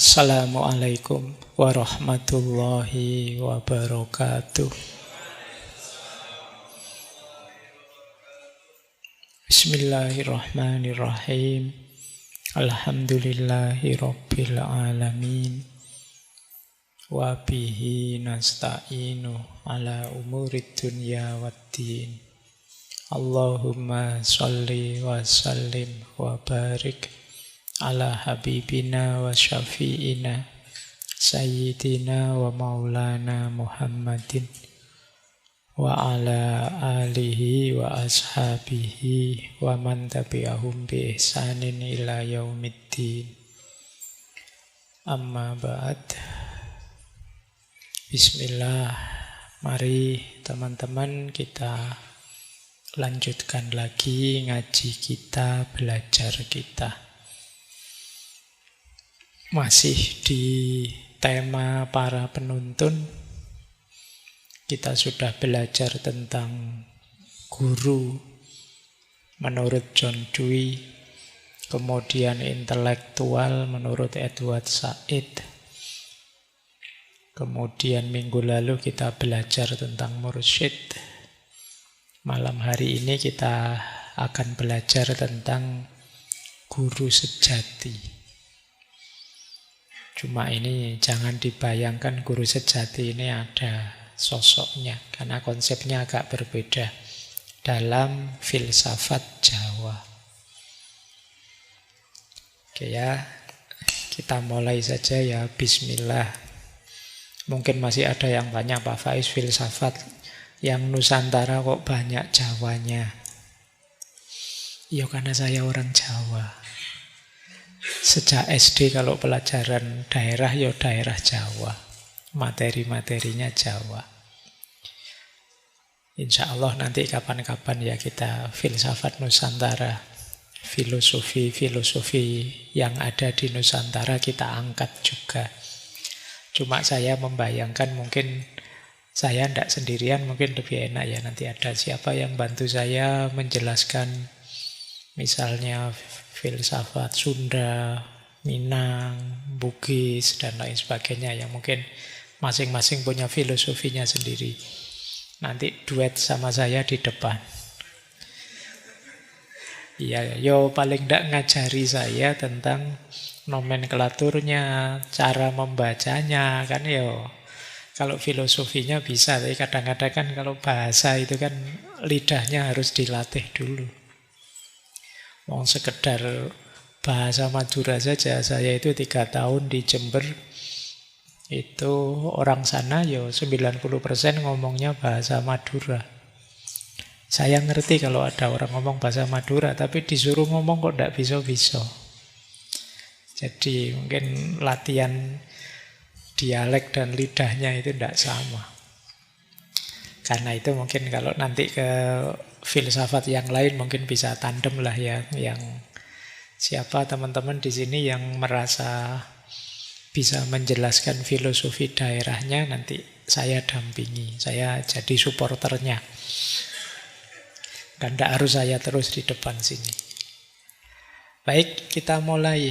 Assalamualaikum warahmatullahi wabarakatuh. Bismillahirrahmanirrahim. Alhamdulillahi rabbil alamin. Wa bihi nasta'inu ala umurid dunya waddin. Allahumma sholli wa sallim wa barik ala habibina wa syafi'ina sayyidina wa maulana Muhammadin wa ala alihi wa ashabihi wa man tabi'ahum bi ihsanin ila yaumiddin. Amma ba'd. Bismillah. Mari teman-teman kita lanjutkan lagi ngaji kita, belajar kita. Masih di tema para penuntun. Kita sudah belajar tentang guru menurut John Dewey, kemudian intelektual menurut Edward Said. Kemudian minggu lalu kita belajar tentang mursyid. Malam hari ini kita akan belajar tentang guru sejati. Cuma ini jangan dibayangkan guru sejati ini ada sosoknya, karena konsepnya agak berbeda dalam filsafat Jawa. Oke ya, kita mulai saja ya, bismillah. Mungkin masih ada yang tanya, Pak Faiz, filsafat yang Nusantara kok banyak Jawanya? Ya karena saya orang Jawa. Sejak SD kalau pelajaran daerah, ya daerah Jawa. Materi-materinya Jawa. Insya Allah nanti kapan-kapan ya kita filsafat Nusantara. Filosofi-filosofi yang ada di Nusantara kita angkat juga. Cuma saya membayangkan mungkin saya tidak sendirian, mungkin lebih enak ya. Nanti ada siapa yang bantu saya menjelaskan misalnya filsafat Sunda, Minang, Bugis, dan lain sebagainya yang mungkin masing-masing punya filosofinya sendiri. Nanti duet sama saya di depan. Iya, yo paling tidak ngajari saya tentang nomenklaturnya, cara membacanya, kan yo. Kalau filosofinya bisa, tapi kadang-kadang kan kalau bahasa itu kan lidahnya harus dilatih dulu. Mau sekedar bahasa Madura saja, saya itu 3 tahun di Jember, itu orang sana ya 90% ngomongnya bahasa Madura. Saya ngerti kalau ada orang ngomong bahasa Madura, tapi disuruh ngomong kok tidak bisa-bisa. Jadi mungkin latihan dialek dan lidahnya itu tidak sama. Karena itu mungkin kalau nanti ke filsafat yang lain mungkin bisa tandem lah ya. Yang siapa teman-teman di sini yang merasa bisa menjelaskan filosofi daerahnya, nanti saya dampingi. Saya jadi supporternya. Dan tidak harus saya terus di depan sini. Baik, kita mulai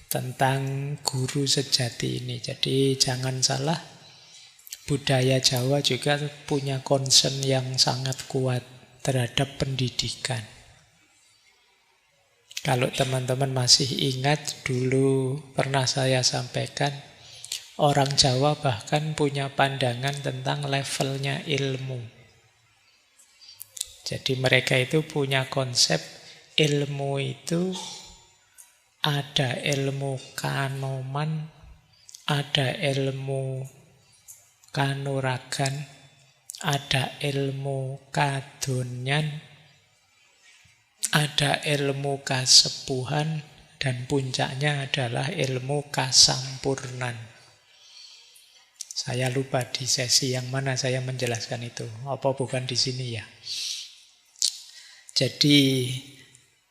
tentang guru sejati ini. Jadi jangan salah, budaya Jawa juga punya concern yang sangat kuat terhadap pendidikan. Kalau teman-teman masih ingat, dulu pernah saya sampaikan, orang Jawa bahkan punya pandangan tentang levelnya ilmu. Jadi mereka itu punya konsep ilmu itu ada ilmu kanoman, ada ilmu kanuragan, ada ilmu kadonyan, ada ilmu kasepuhan, dan puncaknya adalah ilmu kasampurnan. Saya lupa di sesi yang mana saya menjelaskan itu. Apa bukan di sini ya? Jadi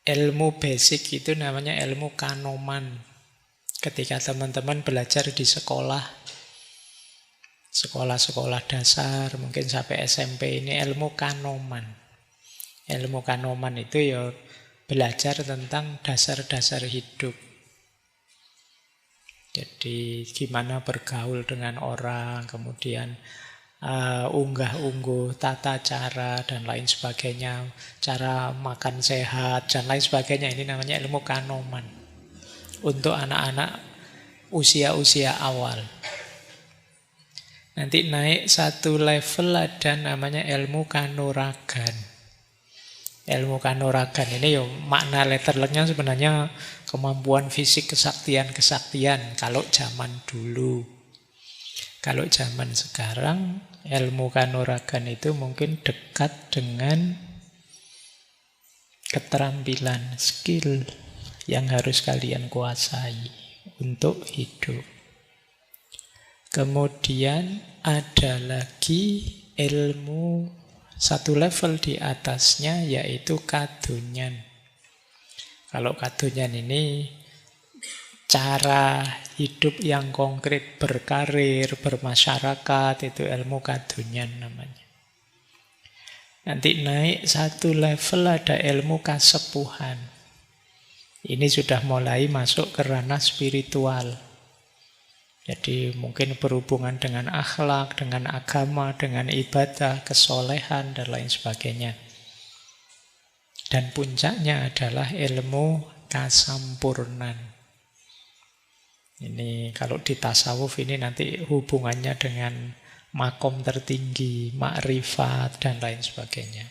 ilmu basic itu namanya ilmu kanoman. Ketika teman-teman belajar di sekolah-sekolah dasar, mungkin sampai SMP, ini ilmu kanoman. Ilmu kanoman itu ya belajar tentang dasar-dasar hidup. Jadi gimana bergaul dengan orang, kemudian unggah-ungguh tata cara dan lain sebagainya, cara makan sehat dan lain sebagainya. Ini namanya ilmu Kanoman untuk anak-anak usia-usia awal. Nanti naik satu level ada namanya ilmu Kanuragan. Ilmu Kanuragan ini makna letterleknya sebenarnya kemampuan fisik, kesaktian-kesaktian kalau zaman dulu. Kalau zaman sekarang ilmu Kanuragan itu mungkin dekat dengan keterampilan, skill yang harus kalian kuasai untuk hidup. Kemudian ada lagi ilmu satu level di atasnya, yaitu Kadunyan. Kalau Kadunyan ini cara hidup yang konkret, berkarir, bermasyarakat, itu ilmu Kadunyan namanya. Nanti naik satu level ada ilmu Kasepuhan. Ini sudah mulai masuk ke ranah spiritual. Jadi mungkin berhubungan dengan akhlak, dengan agama, dengan ibadah, kesolehan, dan lain sebagainya. Dan puncaknya adalah ilmu Kasampurnan. Ini kalau di tasawuf ini nanti hubungannya dengan makom tertinggi, makrifat, dan lain sebagainya.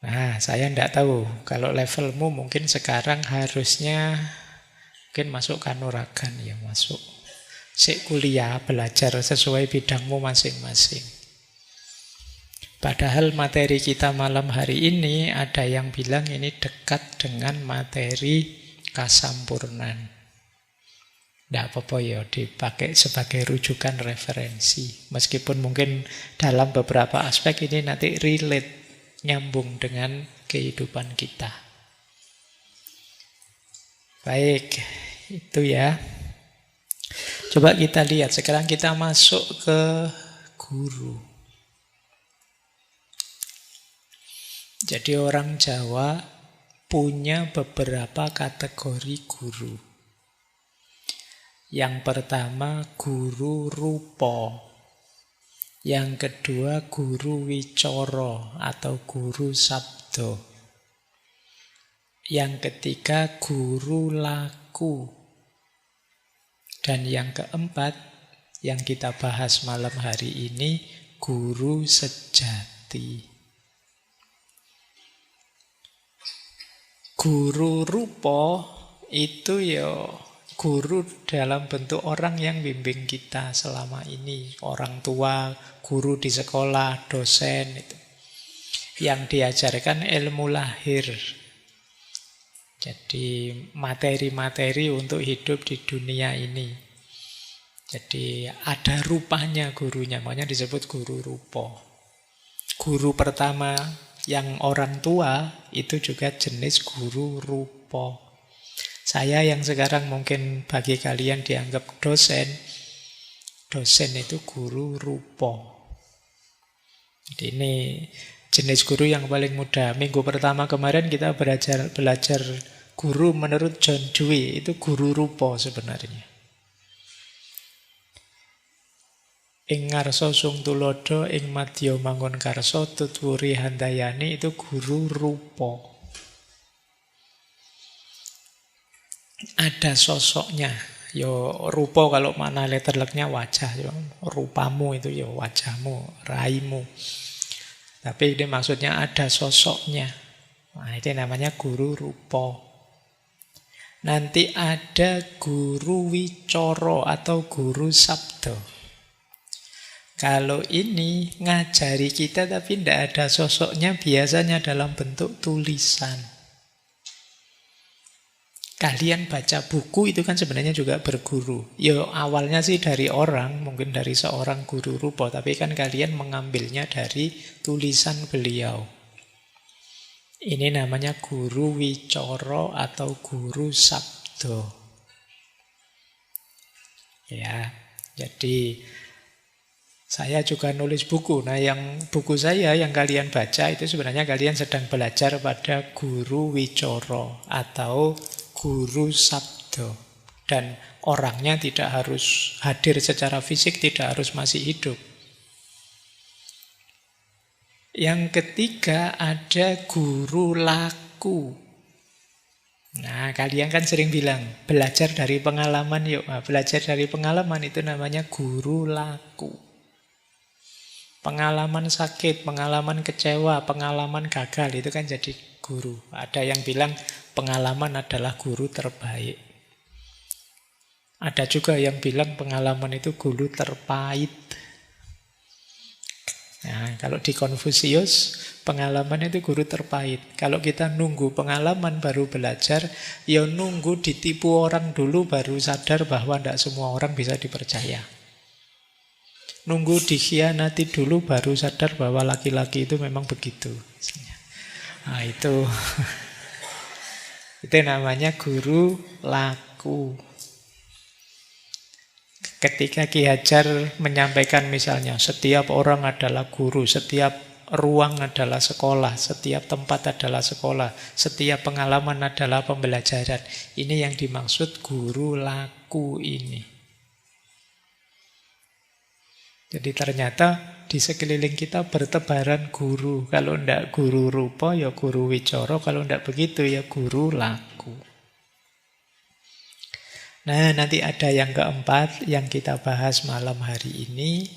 Nah, saya tidak tahu. Kalau levelmu mungkin sekarang harusnya mungkin masuk Kanuragan, ya masuk. Sik kuliah, belajar sesuai bidangmu masing-masing. Padahal materi kita malam hari ini ada yang bilang ini dekat dengan materi Kasampurnan. Tidak apa-apa ya, dipakai sebagai rujukan referensi. Meskipun mungkin dalam beberapa aspek ini nanti relate, nyambung dengan kehidupan kita. Baik, itu ya. Coba kita lihat, sekarang kita masuk ke guru. Jadi orang Jawa punya beberapa kategori guru. Yang pertama guru rupa. Yang kedua guru wicara atau guru sabda. Yang ketiga guru laku. Dan yang keempat yang kita bahas malam hari ini guru sejati. Guru rupa itu ya guru dalam bentuk orang yang bimbing kita selama ini. Orang tua, guru di sekolah, dosen itu. Yang diajarkan ilmu lahir. Jadi materi-materi untuk hidup di dunia ini. Jadi ada rupanya gurunya, makanya disebut guru rupa. Guru pertama yang orang tua itu juga jenis guru rupa. Saya yang sekarang mungkin bagi kalian dianggap dosen. Dosen itu guru rupa. Jadi ini jenis guru yang paling mudah. Minggu pertama kemarin kita belajar guru menurut John Dewey. Itu guru rupa sebenarnya. Ing ngarsa sung tulodo, ing madya mangun karsa, tutwuri handayani, itu guru rupa. Ada sosoknya. Yo rupa kalau makna letterleknya wajah. Yo, rupamu itu yo wajahmu, raimu. Tapi ini maksudnya ada sosoknya. Nah, itu namanya guru rupa. Nanti ada guru wicara atau guru sabda. Kalau ini ngajari kita tapi tidak ada sosoknya, biasanya dalam bentuk tulisan. Kalian baca buku itu kan sebenarnya juga berguru. Ya awalnya sih dari orang, mungkin dari seorang guru rupa, tapi kan kalian mengambilnya dari tulisan beliau. Ini namanya guru wicara atau guru sabda. Ya, jadi saya juga nulis buku. Nah, yang buku saya yang kalian baca itu sebenarnya kalian sedang belajar pada guru wicara atau guru sabda. Dan orangnya tidak harus hadir secara fisik, tidak harus masih hidup. Yang ketiga ada guru laku. Nah, kalian kan sering bilang, belajar dari pengalaman yuk. Nah, belajar dari pengalaman itu namanya guru laku. Pengalaman sakit, pengalaman kecewa, pengalaman gagal, itu kan jadi guru. Ada yang bilang pengalaman adalah guru terbaik. Ada juga yang bilang pengalaman itu guru terpahit. Nah, kalau di Konfusius, pengalaman itu guru terpahit. Kalau kita nunggu pengalaman baru belajar, ya nunggu ditipu orang dulu baru sadar bahwa tidak semua orang bisa dipercaya. Nunggu dikhianati dulu baru sadar bahwa laki-laki itu memang begitu. Nah, itu itu namanya guru laku. Ketika Ki Hajar menyampaikan misalnya, setiap orang adalah guru, setiap ruang adalah sekolah, setiap tempat adalah sekolah, setiap pengalaman adalah pembelajaran. Ini yang dimaksud guru laku ini. Jadi ternyata di sekeliling kita bertebaran guru. Kalau tidak guru rupa, ya guru wicoro. Kalau tidak begitu, ya guru laku. Nah, nanti ada yang keempat yang kita bahas malam hari ini,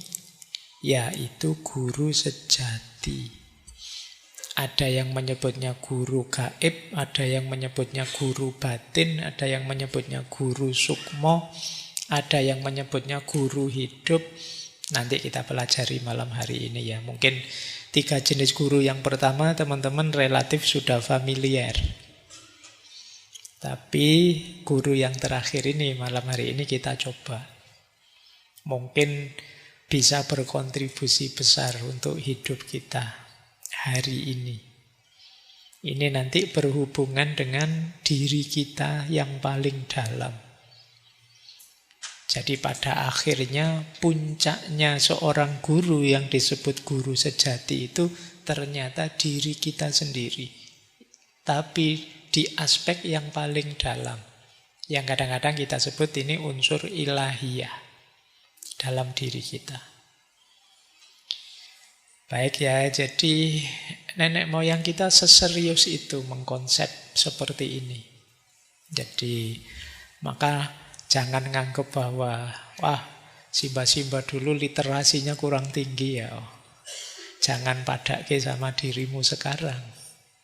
yaitu guru sejati. Ada yang menyebutnya guru gaib, ada yang menyebutnya guru batin, ada yang menyebutnya guru sukmo, ada yang menyebutnya guru hidup. Nanti kita pelajari malam hari ini ya. Mungkin 3 jenis guru yang pertama teman-teman relatif sudah familiar. Tapi guru yang terakhir ini, malam hari ini kita coba. Mungkin bisa berkontribusi besar untuk hidup kita hari ini. Ini nanti berhubungan dengan diri kita yang paling dalam. Jadi pada akhirnya puncaknya seorang guru yang disebut guru sejati itu ternyata diri kita sendiri. Tapi di aspek yang paling dalam. Yang kadang-kadang kita sebut ini unsur ilahiyah dalam diri kita. Baik ya, jadi nenek moyang kita seserius itu mengkonsep seperti ini. Jadi maka jangan nganggep bahwa wah, simba-simba dulu literasinya kurang tinggi ya. Jangan padake sama dirimu sekarang.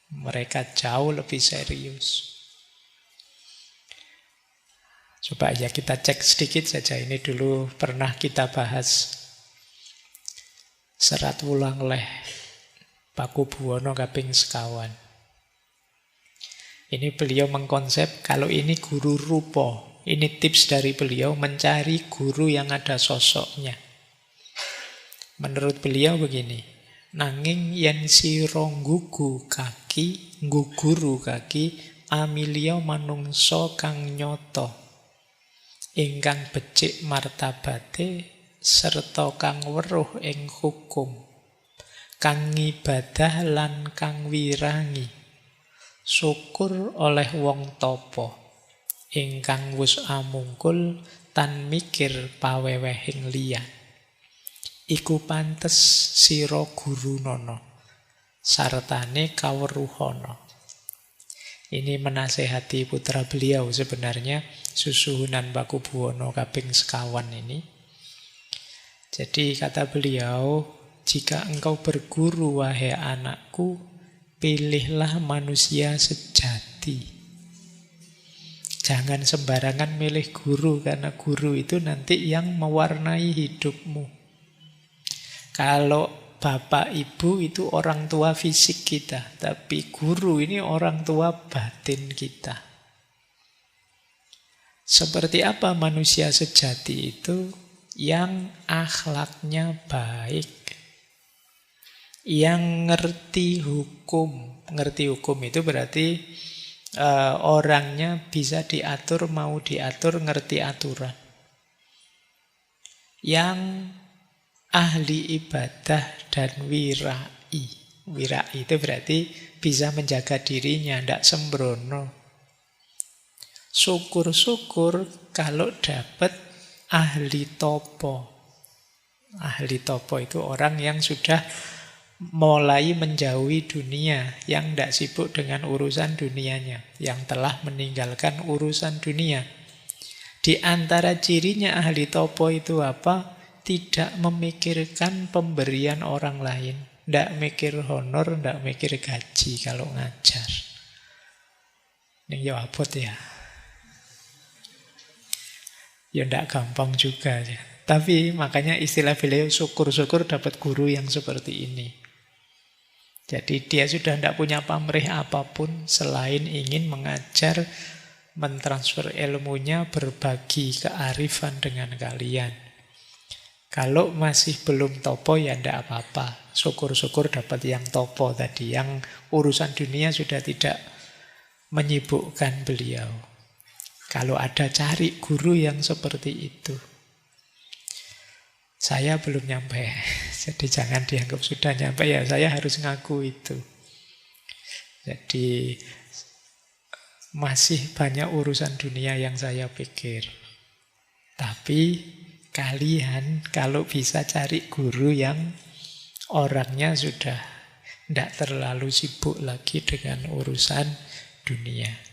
Mereka jauh lebih serius. Coba ya kita cek sedikit saja. Ini dulu pernah kita bahas Serat Wulang Leh Pakubuwono kaping sekawan. Ini beliau mengkonsep kalau ini guru rupa. Ini tips dari beliau mencari guru yang ada sosoknya. Menurut beliau begini, nanging yen sira nggugu kaki, ngguguru kaki, amilya manungsa kang nyata, ingkang becik martabate serta kang weruh ing hukum, kang ngibadah lan kang wirangi, syukur oleh wong tapa. Ingkang wus amungkul tan mikir pawewehing liyan. Iku pantes sira guru nono, sartane kaweruhana. Ini menasehati putra beliau sebenarnya, Susuhunan Pakubuwono kaping sekawan ini. Jadi kata beliau, jika engkau berguru wahai anakku, pilihlah manusia sejati. Jangan sembarangan milih guru, karena guru itu nanti yang mewarnai hidupmu. Kalau bapak ibu itu orang tua fisik kita, tapi guru ini orang tua batin kita. Seperti apa manusia sejati itu? Yang akhlaknya baik, yang ngerti hukum. Ngerti hukum itu berarti orangnya bisa diatur, mau diatur, ngerti aturan. Yang ahli ibadah dan wirai. Wirai itu berarti bisa menjaga dirinya, tidak sembrono. Syukur-syukur kalau dapat ahli topo. Ahli topo itu orang yang sudah mulai menjauhi dunia, yang tidak sibuk dengan urusan dunianya, yang telah meninggalkan urusan dunia. Di antara cirinya ahli topo itu apa? Tidak memikirkan pemberian orang lain. Tidak mikir honor, tidak mikir gaji kalau ngajar. Ini ya abot ya. Ya tidak gampang juga ya. Tapi makanya istilah beliau syukur-syukur dapat guru yang seperti ini. Jadi dia sudah tidak punya pamrih apapun selain ingin mengajar, mentransfer ilmunya, berbagi kearifan dengan kalian. Kalau masih belum topo ya tidak apa-apa. Syukur-syukur dapat yang topo tadi, yang urusan dunia sudah tidak menyibukkan beliau. Kalau ada cari guru yang seperti itu. Saya belum nyampe, jadi jangan dianggap sudah nyampe ya. Saya harus ngaku itu. Jadi masih banyak urusan dunia yang saya pikir. Tapi kalian kalau bisa cari guru yang orangnya sudah tidak terlalu sibuk lagi dengan urusan dunia.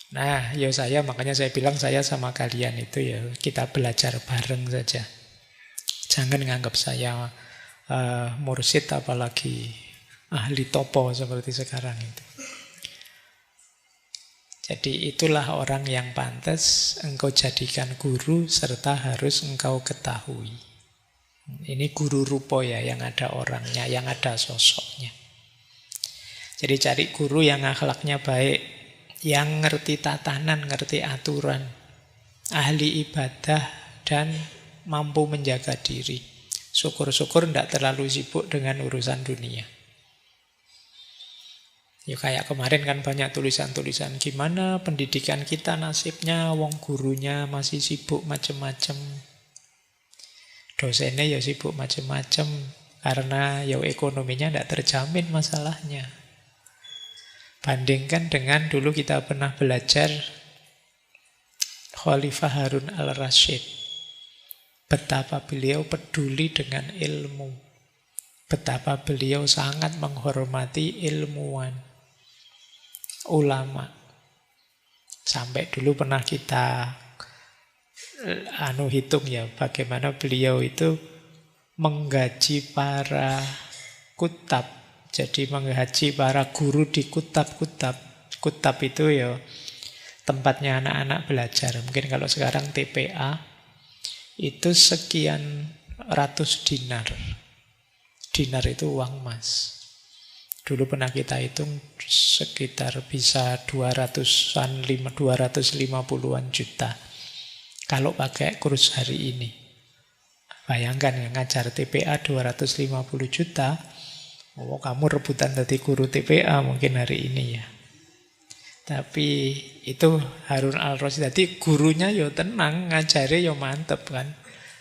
Nah, ya makanya saya bilang saya sama kalian itu ya, kita belajar bareng saja. Jangan nganggap saya mursyid apalagi ahli topo seperti sekarang itu. Jadi itulah orang yang pantas engkau jadikan guru serta harus engkau ketahui. Ini guru rupo ya, yang ada orangnya, yang ada sosoknya. Jadi cari guru yang akhlaknya baik, yang ngerti tatanan, ngerti aturan, ahli ibadah, dan mampu menjaga diri. Syukur-syukur tidak terlalu sibuk dengan urusan dunia. Ya kayak kemarin kan banyak tulisan-tulisan, gimana pendidikan kita nasibnya, wong gurunya masih sibuk macem-macem. Dosennya ya sibuk macem-macem, karena ya ekonominya tidak terjamin masalahnya. Bandingkan dengan dulu kita pernah belajar Khalifah Harun al-Rasyid. Betapa beliau peduli dengan ilmu. Betapa beliau sangat menghormati ilmuwan, ulama. Sampai dulu pernah kita hitung ya, bagaimana beliau itu menggaji para kutab. Jadi menghaji para guru di kutab-kutab. Kutab itu ya tempatnya anak-anak belajar. Mungkin kalau sekarang TPA itu sekian ratus dinar. Dinar itu uang emas. Dulu pernah kita hitung sekitar bisa 250-an juta. Kalau pakai kurs hari ini. Bayangkan ya, ngajar TPA 250 juta. Oh, kamu rebutan tadi guru TPA mungkin hari ini ya. Tapi itu Harun al-Rasyid tadi gurunya yo tenang, ngajari yo mantep kan.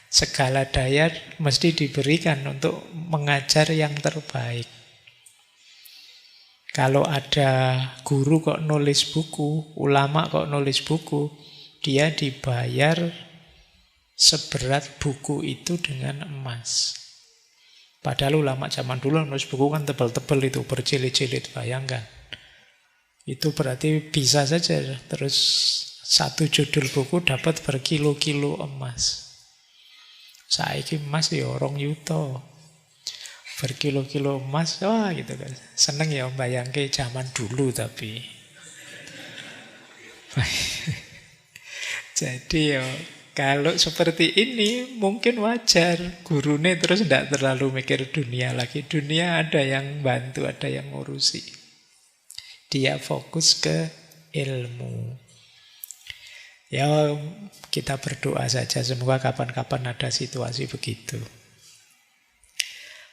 Segala daya mesti diberikan untuk mengajar yang terbaik. Kalau ada guru kok nulis buku, ulama kok nulis buku, dia dibayar seberat buku itu dengan emas. Padahal ulama zaman dulu nulis buku kan tebal-tebal itu, berjilid-jilid, bayangkan. Itu berarti bisa saja terus satu judul buku dapat berkilo-kilo emas. Saiki emas ya orang yuto. Berkilo-kilo emas, wah gitu kan. Seneng ya bayangke zaman dulu tapi. Jadi ya kalau seperti ini mungkin wajar. Gurune terus tidak terlalu mikir dunia lagi. Dunia ada yang bantu, ada yang ngurusi. Dia fokus ke ilmu. Ya kita berdoa saja. Semoga kapan-kapan ada situasi begitu.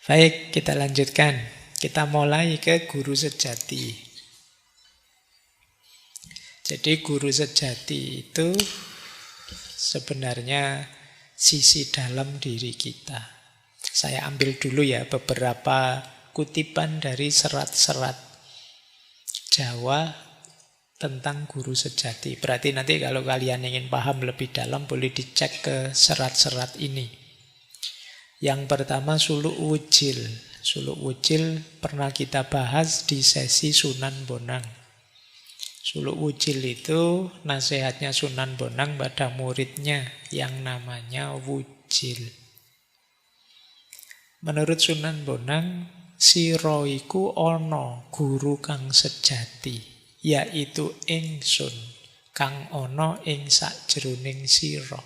Baik, kita lanjutkan. Kita mulai ke guru sejati. Jadi guru sejati itu sebenarnya sisi dalam diri kita. Saya ambil dulu ya beberapa kutipan dari serat-serat Jawa tentang guru sejati. Berarti nanti kalau kalian ingin paham lebih dalam, boleh dicek ke serat-serat ini. Yang pertama suluk wujil. Suluk wujil pernah kita bahas di sesi Sunan Bonang. Suluk wujil itu nasihatnya Sunan Bonang pada muridnya yang namanya Wujil. Menurut Sunan Bonang, sira iku ana guru kang sejati, yaitu ingsun kang ana ing sakjroning sira.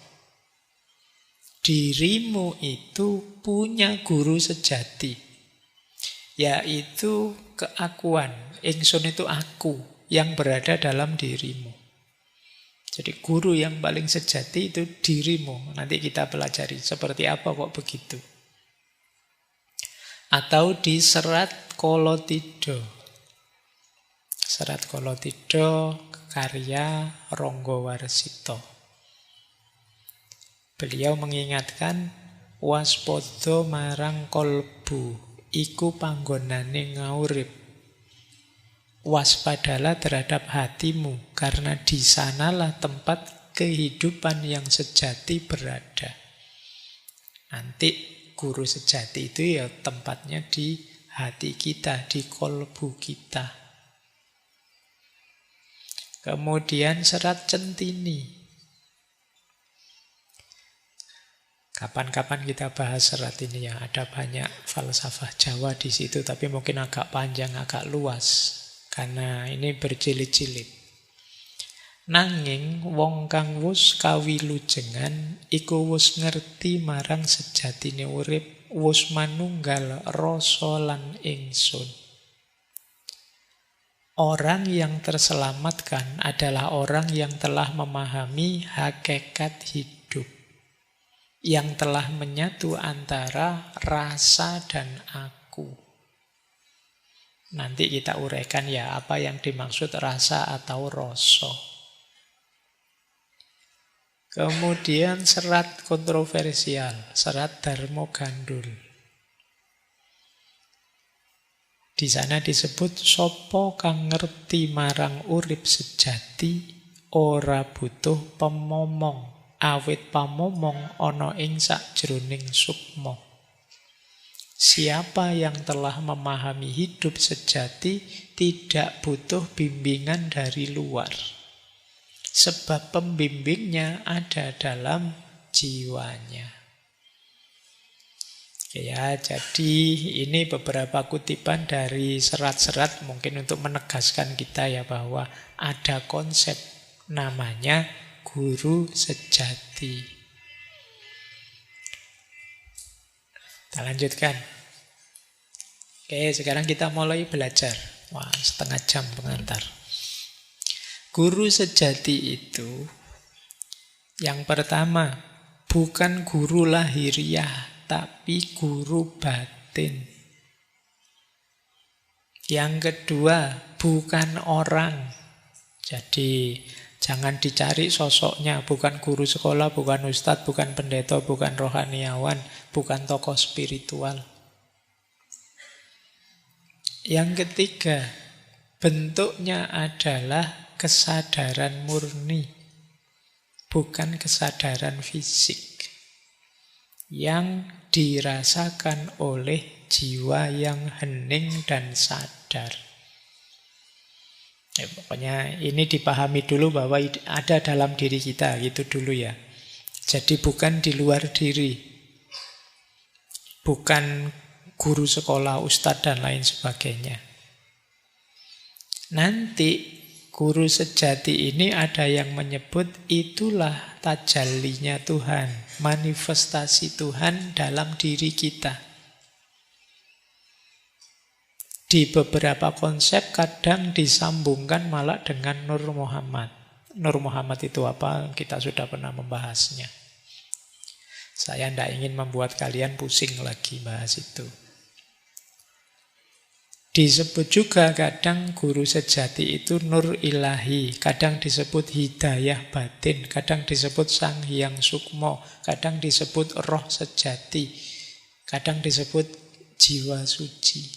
Dirimu itu punya guru sejati, yaitu keakuan. Ingsun itu aku yang berada dalam dirimu. Jadi guru yang paling sejati itu dirimu. Nanti kita pelajari seperti apa kok begitu. Atau di serat Kolotidha. Serat Kolotidha karya Ranggawarsita. Beliau mengingatkan, waspada marang kolbu iku panggonane ngaurip. Waspadalah terhadap hatimu, karena di sanalah tempat kehidupan yang sejati berada. Nanti guru sejati itu ya tempatnya di hati kita, di kolbu kita. Kemudian serat Centini. Kapan-kapan kita bahas serat ini ya, ada banyak falsafah Jawa di situ, tapi mungkin agak panjang, agak luas. Karena ini berjilid-jilid. Nanging wong kang wus kawilujengan iku wus ngerti marang sejatine urip, wus manunggal rasa lan ingsun. Orang yang terselamatkan adalah orang yang telah memahami hakikat hidup, yang telah menyatu antara rasa dan aku. Nanti kita uraikan ya apa yang dimaksud rasa atau rasa. Kemudian serat kontroversial, serat Darmo Gandul. Di sana disebut sapa kang ngerti marang urip sejati ora butuh pemomong, awit pamomong ana ing sakjroning sukma. Siapa yang telah memahami hidup sejati tidak butuh bimbingan dari luar. Sebab pembimbingnya ada dalam jiwanya. Ya, jadi ini beberapa kutipan dari serat-serat mungkin untuk menegaskan kita ya bahwa ada konsep namanya guru sejati. Kita lanjutkan. Oke, sekarang kita mulai belajar. Wah, setengah jam pengantar. Guru sejati itu yang pertama, bukan guru lahiriah, tapi guru batin. Yang kedua, bukan orang. Jadi jangan dicari sosoknya, bukan guru sekolah, bukan ustadz, bukan pendeta, bukan rohaniawan, bukan tokoh spiritual. Yang ketiga, bentuknya adalah kesadaran murni, bukan kesadaran fisik, yang dirasakan oleh jiwa yang hening dan sadar. Ya, pokoknya ini dipahami dulu bahwa ada dalam diri kita, gitu dulu ya. Jadi bukan di luar diri. Bukan guru sekolah, ustadz, dan lain sebagainya. Nanti guru sejati ini ada yang menyebut itulah tajallinya Tuhan, manifestasi Tuhan dalam diri kita. Di beberapa konsep kadang disambungkan malah dengan Nur Muhammad. Nur Muhammad itu apa? Kita sudah pernah membahasnya. Saya tidak ingin membuat kalian pusing lagi bahas itu. Disebut juga kadang guru sejati itu nur ilahi, kadang disebut hidayah batin, kadang disebut sang hyang sukmo, kadang disebut roh sejati, kadang disebut jiwa suci.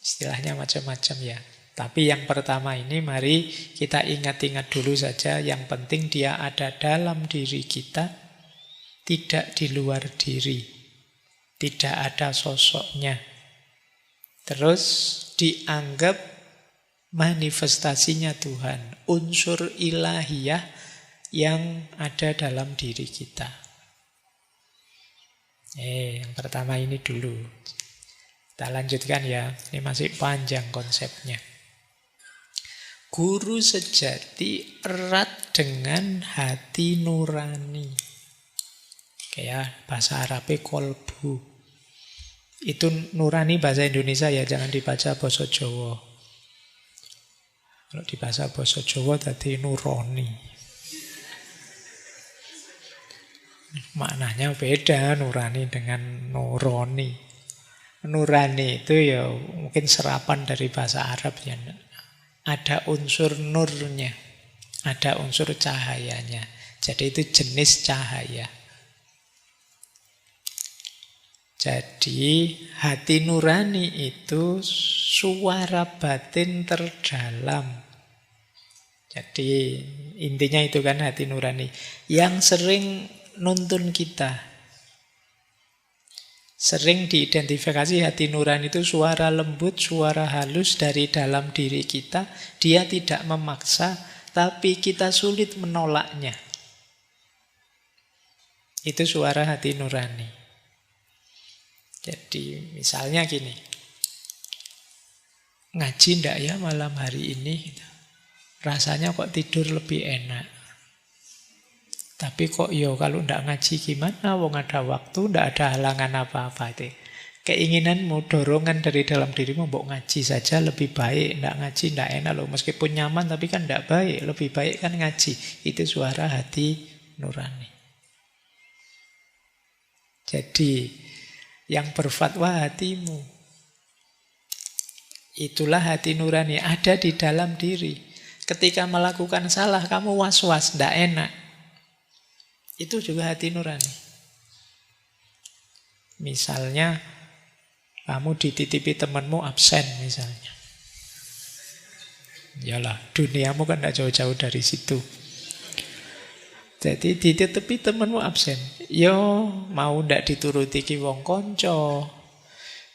Istilahnya macam-macam ya. Tapi yang pertama ini mari kita ingat-ingat dulu saja. Yang penting dia ada dalam diri kita, tidak di luar diri. Tidak ada sosoknya. Terus dianggap manifestasinya Tuhan, unsur ilahiyah yang ada dalam diri kita. Yang pertama ini dulu. Kita lanjutkan ya, ini masih panjang konsepnya. Guru sejati erat dengan hati nurani. Kayak bahasa Arabnya kolbu. Itu nurani bahasa Indonesia ya, jangan dibaca basa Jawa. Kalau di bahasa basa Jawa tadi nurani. Maknanya beda nurani dengan nuroni. Nurani itu ya mungkin serapan dari bahasa Arab ya. Ada unsur nurnya, ada unsur cahayanya. Jadi itu jenis cahaya. Jadi hati nurani itu suara batin terdalam. Jadi intinya itu kan hati nurani yang sering nuntun kita. Sering diidentifikasi hati nurani itu suara lembut, suara halus dari dalam diri kita. Dia tidak memaksa, tapi kita sulit menolaknya. Itu suara hati nurani. Jadi misalnya gini, ngaji ndak ya malam hari ini? Rasanya kok tidur lebih enak. Tapi kok kalau ndak ngaji gimana? Wong ada waktu, ndak ada halangan apa-apa itu. Keinginanmu, dorongan dari dalam dirimu, mbok ngaji saja lebih baik. Ndak ngaji ndak enak loh. Meskipun nyaman tapi kan ndak baik. Lebih baik kan ngaji. Itu suara hati nurani. Jadi yang berfatwa hatimu. Itulah hati nurani, ada di dalam diri. Ketika melakukan salah, kamu was-was, ndak enak. Itu juga hati nurani. Misalnya, kamu dititipi temanmu absen misalnya. Yalah, duniamu kan tidak jauh-jauh dari situ. Jadi dititipi temanmu absen. Yo, mau ndak dituruti ki wong konco.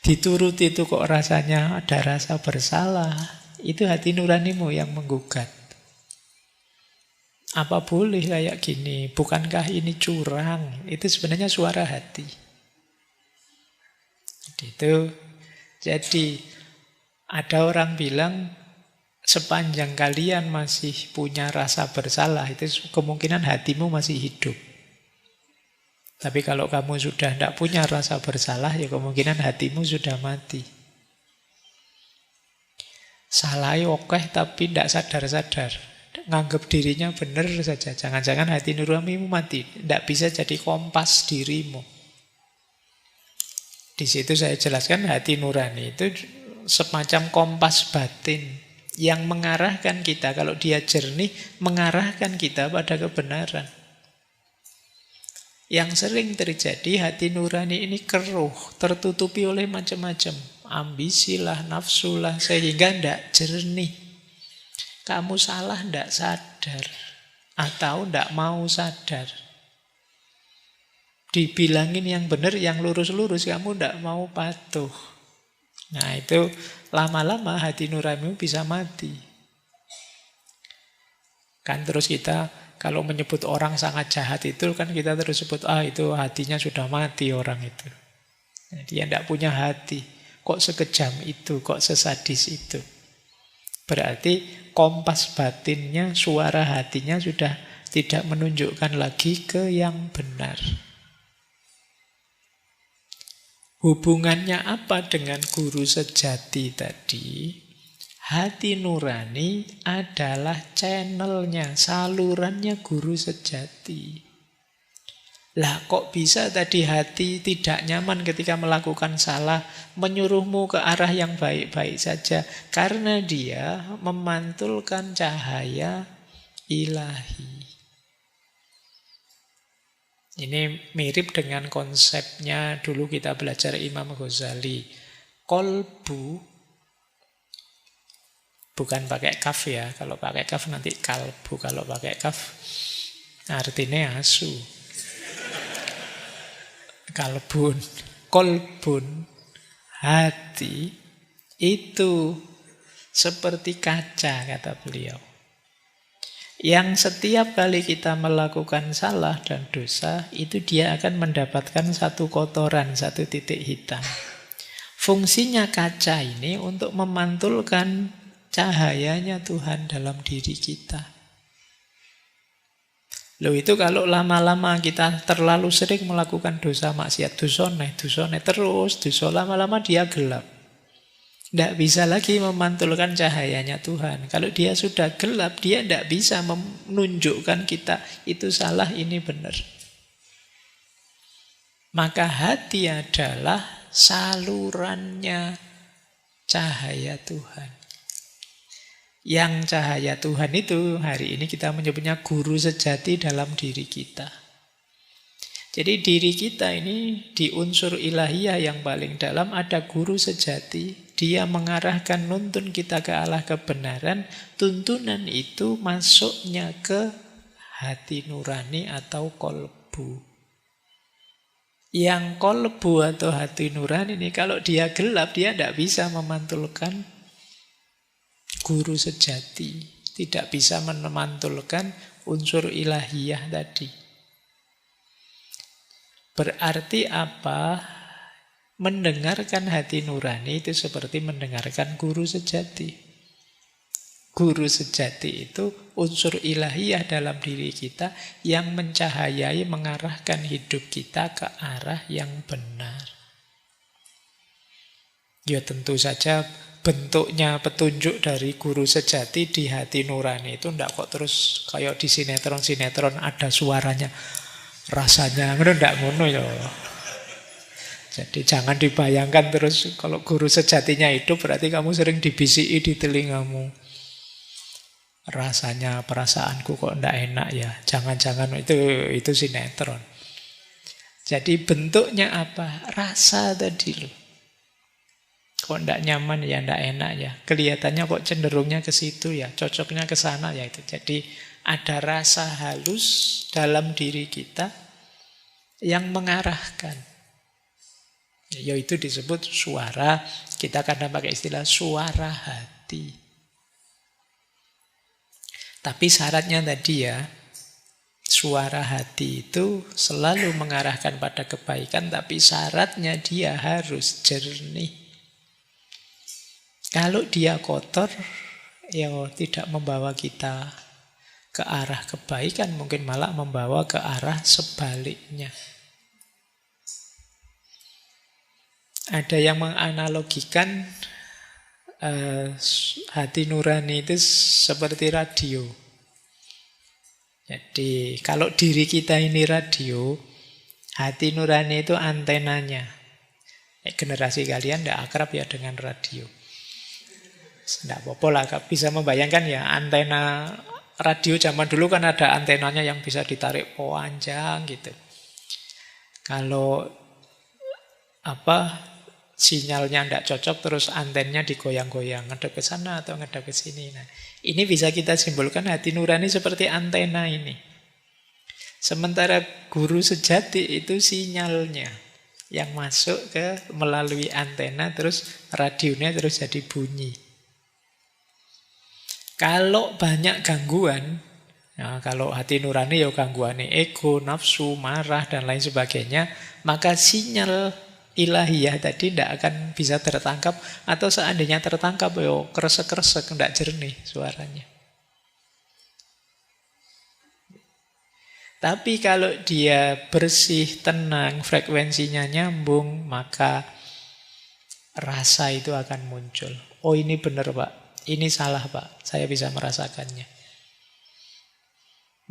Dituruti itu kok rasanya ada rasa bersalah. Itu hati nuranimu yang menggugat. Apa boleh kayak gini? Bukankah ini curang? Itu sebenarnya suara hati. Jadi ada orang bilang sepanjang kalian masih punya rasa bersalah, itu kemungkinan hatimu masih hidup. Tapi kalau kamu sudah tidak punya rasa bersalah, ya kemungkinan hatimu sudah mati. Salah oke tapi tidak sadar-sadar. Nganggap dirinya benar saja. Jangan-jangan hati nuranimu mati. Tidak bisa jadi kompas dirimu. Di situ saya jelaskan hati nurani itu semacam kompas batin yang mengarahkan kita. Kalau dia jernih, mengarahkan kita pada kebenaran. Yang sering terjadi hati nurani ini keruh, tertutupi oleh macam-macam. Ambisilah, nafsulah, sehingga tidak jernih. Kamu salah tidak sadar. Atau tidak mau sadar. Dibilangin yang benar, yang lurus-lurus, kamu tidak mau patuh. Nah itu lama-lama hati nuranimu bisa mati. Kan terus kita kalau menyebut orang sangat jahat itu kan kita terus sebut, itu hatinya sudah mati orang itu. Dia tidak punya hati. Kok sekejam itu, kok sesadis itu. Berarti kompas batinnya, suara hatinya sudah tidak menunjukkan lagi ke yang benar. Hubungannya apa dengan guru sejati tadi? Hati nurani adalah channelnya, salurannya guru sejati. Lah kok bisa tadi hati tidak nyaman ketika melakukan salah, menyuruhmu ke arah yang baik-baik saja? Karena dia memantulkan cahaya ilahi. Ini mirip dengan konsepnya dulu kita belajar Imam Ghazali. Kolbu Bukan pakai kaf ya. Kalau pakai kaf nanti kalbu. Kalau pakai kaf artinya asu. Kalbun. Kolbun. Hati itu seperti kaca, kata beliau. Yang setiap kali kita melakukan salah dan dosa, itu dia akan mendapatkan satu kotoran, satu titik hitam. Fungsinya kaca ini untuk memantulkan cahayanya Tuhan dalam diri kita. Loh, itu kalau lama-lama kita terlalu sering melakukan dosa maksiat, dosa terus, dosa lama-lama dia gelap. Tidak bisa lagi memantulkan cahayanya Tuhan. Kalau dia sudah gelap, dia tidak bisa menunjukkan kita itu salah, ini benar. Maka hati adalah salurannya cahaya Tuhan. Yang cahaya Tuhan itu hari ini kita menyebutnya guru sejati dalam diri kita. Jadi diri kita ini di unsur ilahiyah yang paling dalam ada guru sejati. Dia mengarahkan, nuntun kita ke arah kebenaran. Tuntunan itu masuknya ke hati nurani atau kolbu. Yang kolbu atau hati nurani ini kalau dia gelap, dia tidak bisa memantulkan guru sejati. Tidak bisa memantulkan unsur ilahiyah tadi. Berarti apa? Mendengarkan hati nurani itu seperti mendengarkan guru sejati. Guru sejati itu unsur ilahiyah dalam diri kita yang mencahayai, mengarahkan hidup kita ke arah yang benar. Ya tentu saja bentuknya petunjuk dari guru sejati di hati nurani itu tidak kok terus kayak di sinetron-sinetron ada suaranya. Rasanya enggak ngono ya. Jadi jangan dibayangkan terus kalau guru sejatinya hidup berarti kamu sering dibisiki di telingamu. Rasanya perasaanku kok enggak enak ya. Jangan-jangan itu sinetron. Jadi bentuknya apa? Rasa tadi loh. Kok enggak nyaman ya, enggak enak ya. Kelihatannya kok cenderungnya ke situ ya, cocoknya ke sana ya itu. Jadi ada rasa halus dalam diri kita yang mengarahkan. Yaitu disebut suara, kita kadang pakai istilah suara hati. Tapi syaratnya tadi ya, suara hati itu selalu mengarahkan pada kebaikan, tapi syaratnya dia harus jernih. Kalau dia kotor, ya tidak membawa kita ke arah kebaikan, mungkin malah membawa ke arah sebaliknya. Ada yang menganalogikan hati nurani itu seperti radio. Jadi kalau diri kita ini radio, hati nurani itu antenanya. Generasi kalian tidak akrab ya dengan radio. Tidak apa-apa lah, bisa membayangkan ya antena radio zaman dulu kan ada antenanya yang bisa ditarik panjang gitu. Kalau sinyalnya tidak cocok terus antennya digoyang-goyang, ngadep ke sana atau ngadep ke sini. Nah, ini bisa kita simpulkan hati nurani seperti antena ini. Sementara guru sejati itu sinyalnya yang masuk ke melalui antena terus radionya terus jadi bunyi. Kalau banyak gangguan, nah kalau hati nurani ya gangguannya ego, nafsu, marah dan lain sebagainya, maka sinyal ilahiyah tadi tidak akan bisa tertangkap, atau seandainya tertangkap yo kresek-kresek, tidak jernih suaranya. Tapi kalau dia bersih, tenang, frekuensinya nyambung, maka rasa itu akan muncul. Oh ini benar Pak, ini salah Pak, saya bisa merasakannya.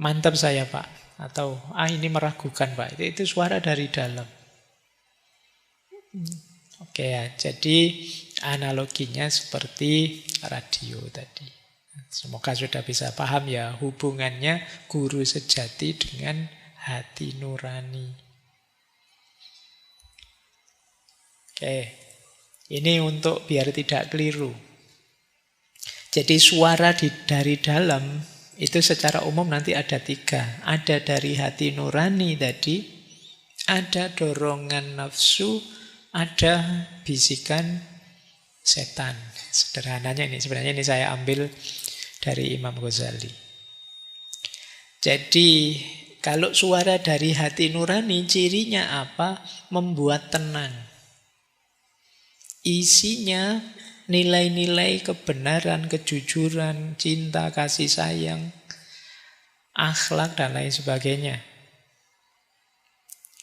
Mantap saya Pak, atau ini meragukan Pak, itu suara dari dalam. Oke ya, jadi analoginya seperti radio tadi. Semoga sudah bisa paham ya hubungannya guru sejati dengan hati nurani. Oke, ini untuk biar tidak keliru. Jadi suara dari dalam itu secara umum nanti ada 3. Ada dari hati nurani tadi, ada dorongan nafsu, ada bisikan setan. Sederhananya ini, sebenarnya ini saya ambil dari Imam Ghazali. Jadi kalau suara dari hati nurani cirinya apa? Membuat tenang. Isinya nilai-nilai kebenaran, kejujuran, cinta, kasih sayang, akhlak dan lain sebagainya.